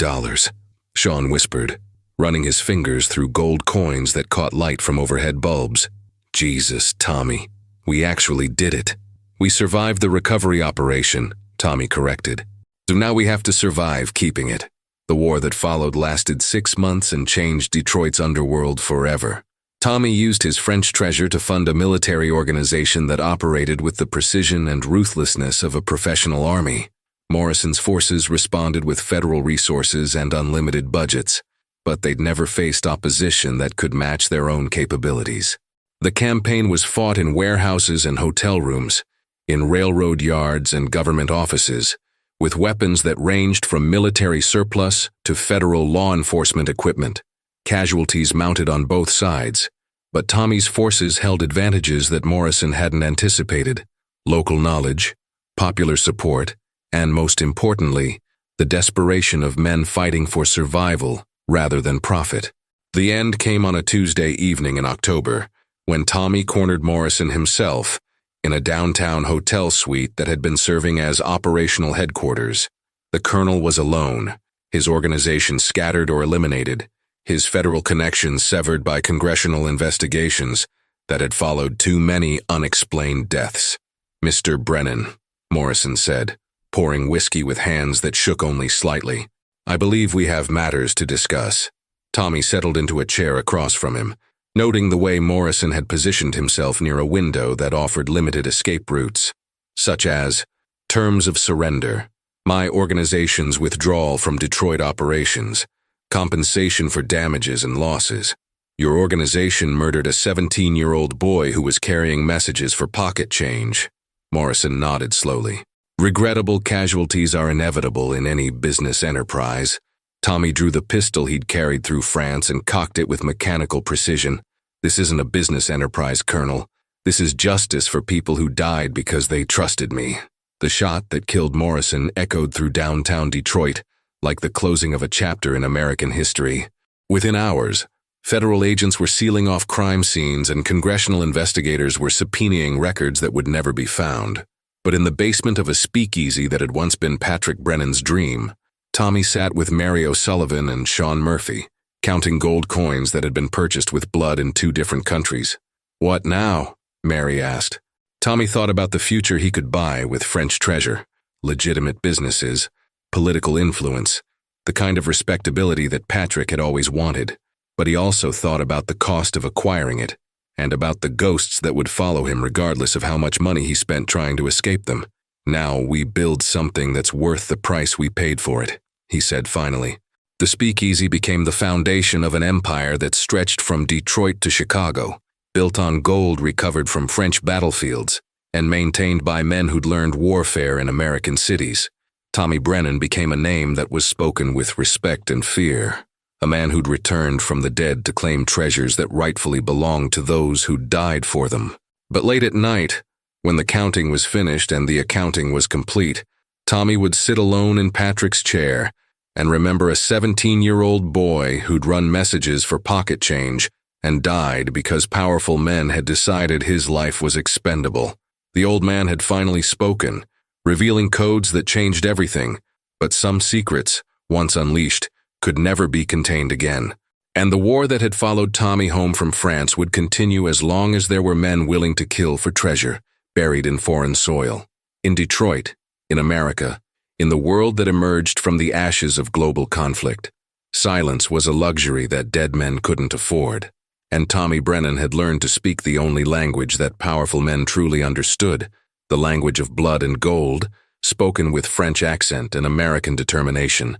Speaker 1: Sean whispered, running his fingers through gold coins that caught light from overhead bulbs. Jesus, Tommy, we actually did it. We survived the recovery operation, Tommy corrected. So now we have to survive keeping it. The war that followed lasted 6 months and changed Detroit's underworld forever. Tommy used his French treasure to fund a military organization that operated with the precision and ruthlessness of a professional army. Morrison's forces responded with federal resources and unlimited budgets, but they'd never faced opposition that could match their own capabilities. The campaign was fought in warehouses and hotel rooms, in railroad yards and government offices, with weapons that ranged from military surplus to federal law enforcement equipment. Casualties mounted on both sides, but Tommy's forces held advantages that Morrison hadn't anticipated: local knowledge, popular support, and most importantly, the desperation of men fighting for survival rather than profit. The end came on a Tuesday evening in October, when Tommy cornered Morrison himself in a downtown hotel suite that had been serving as operational headquarters. The colonel was alone, his organization scattered or eliminated, his federal connections severed by congressional investigations that had followed too many unexplained deaths. "Mr. Brennan," Morrison said, pouring whiskey with hands that shook only slightly, "I believe we have matters to discuss." Tommy settled into a chair across from him, noting the way Morrison had positioned himself near a window that offered limited escape routes, such as terms of surrender, my organization's withdrawal from Detroit operations, compensation for damages and losses. Your organization murdered a 17-year-old boy who was carrying messages for pocket change. Morrison nodded slowly. Regrettable casualties are inevitable in any business enterprise. Tommy drew the pistol he'd carried through France and cocked it with mechanical precision. "This isn't a business enterprise, Colonel. This is justice for people who died because they trusted me." The shot that killed Morrison echoed through downtown Detroit, like the closing of a chapter in American history. Within hours, federal agents were sealing off crime scenes and congressional investigators were subpoenaing records that would never be found. But in the basement of a speakeasy that had once been Patrick Brennan's dream, Tommy sat with Mary O'Sullivan and Sean Murphy, counting gold coins that had been purchased with blood in 2 different countries. "What now?" Mary asked. Tommy thought about the future he could buy with French treasure, legitimate businesses, political influence, the kind of respectability that Patrick had always wanted. But he also thought about the cost of acquiring it, and about the ghosts that would follow him regardless of how much money he spent trying to escape them. "Now we build something that's worth the price we paid for it," he said finally. The speakeasy became the foundation of an empire that stretched from Detroit to Chicago, built on gold recovered from French battlefields, and maintained by men who'd learned warfare in American cities. Tommy Brennan became a name that was spoken with respect and fear, a man who'd returned from the dead to claim treasures that rightfully belonged to those who'd died for them. But late at night, when the counting was finished and the accounting was complete, Tommy would sit alone in Patrick's chair and remember a 17-year-old boy who'd run messages for pocket change and died because powerful men had decided his life was expendable. The old man had finally spoken, revealing codes that changed everything, but some secrets, once unleashed, could never be contained again. And the war that had followed Tommy home from France would continue as long as there were men willing to kill for treasure, buried in foreign soil. In Detroit, in America, in the world that emerged from the ashes of global conflict, silence was a luxury that dead men couldn't afford. And Tommy Brennan had learned to speak the only language that powerful men truly understood, the language of blood and gold, spoken with French accent and American determination.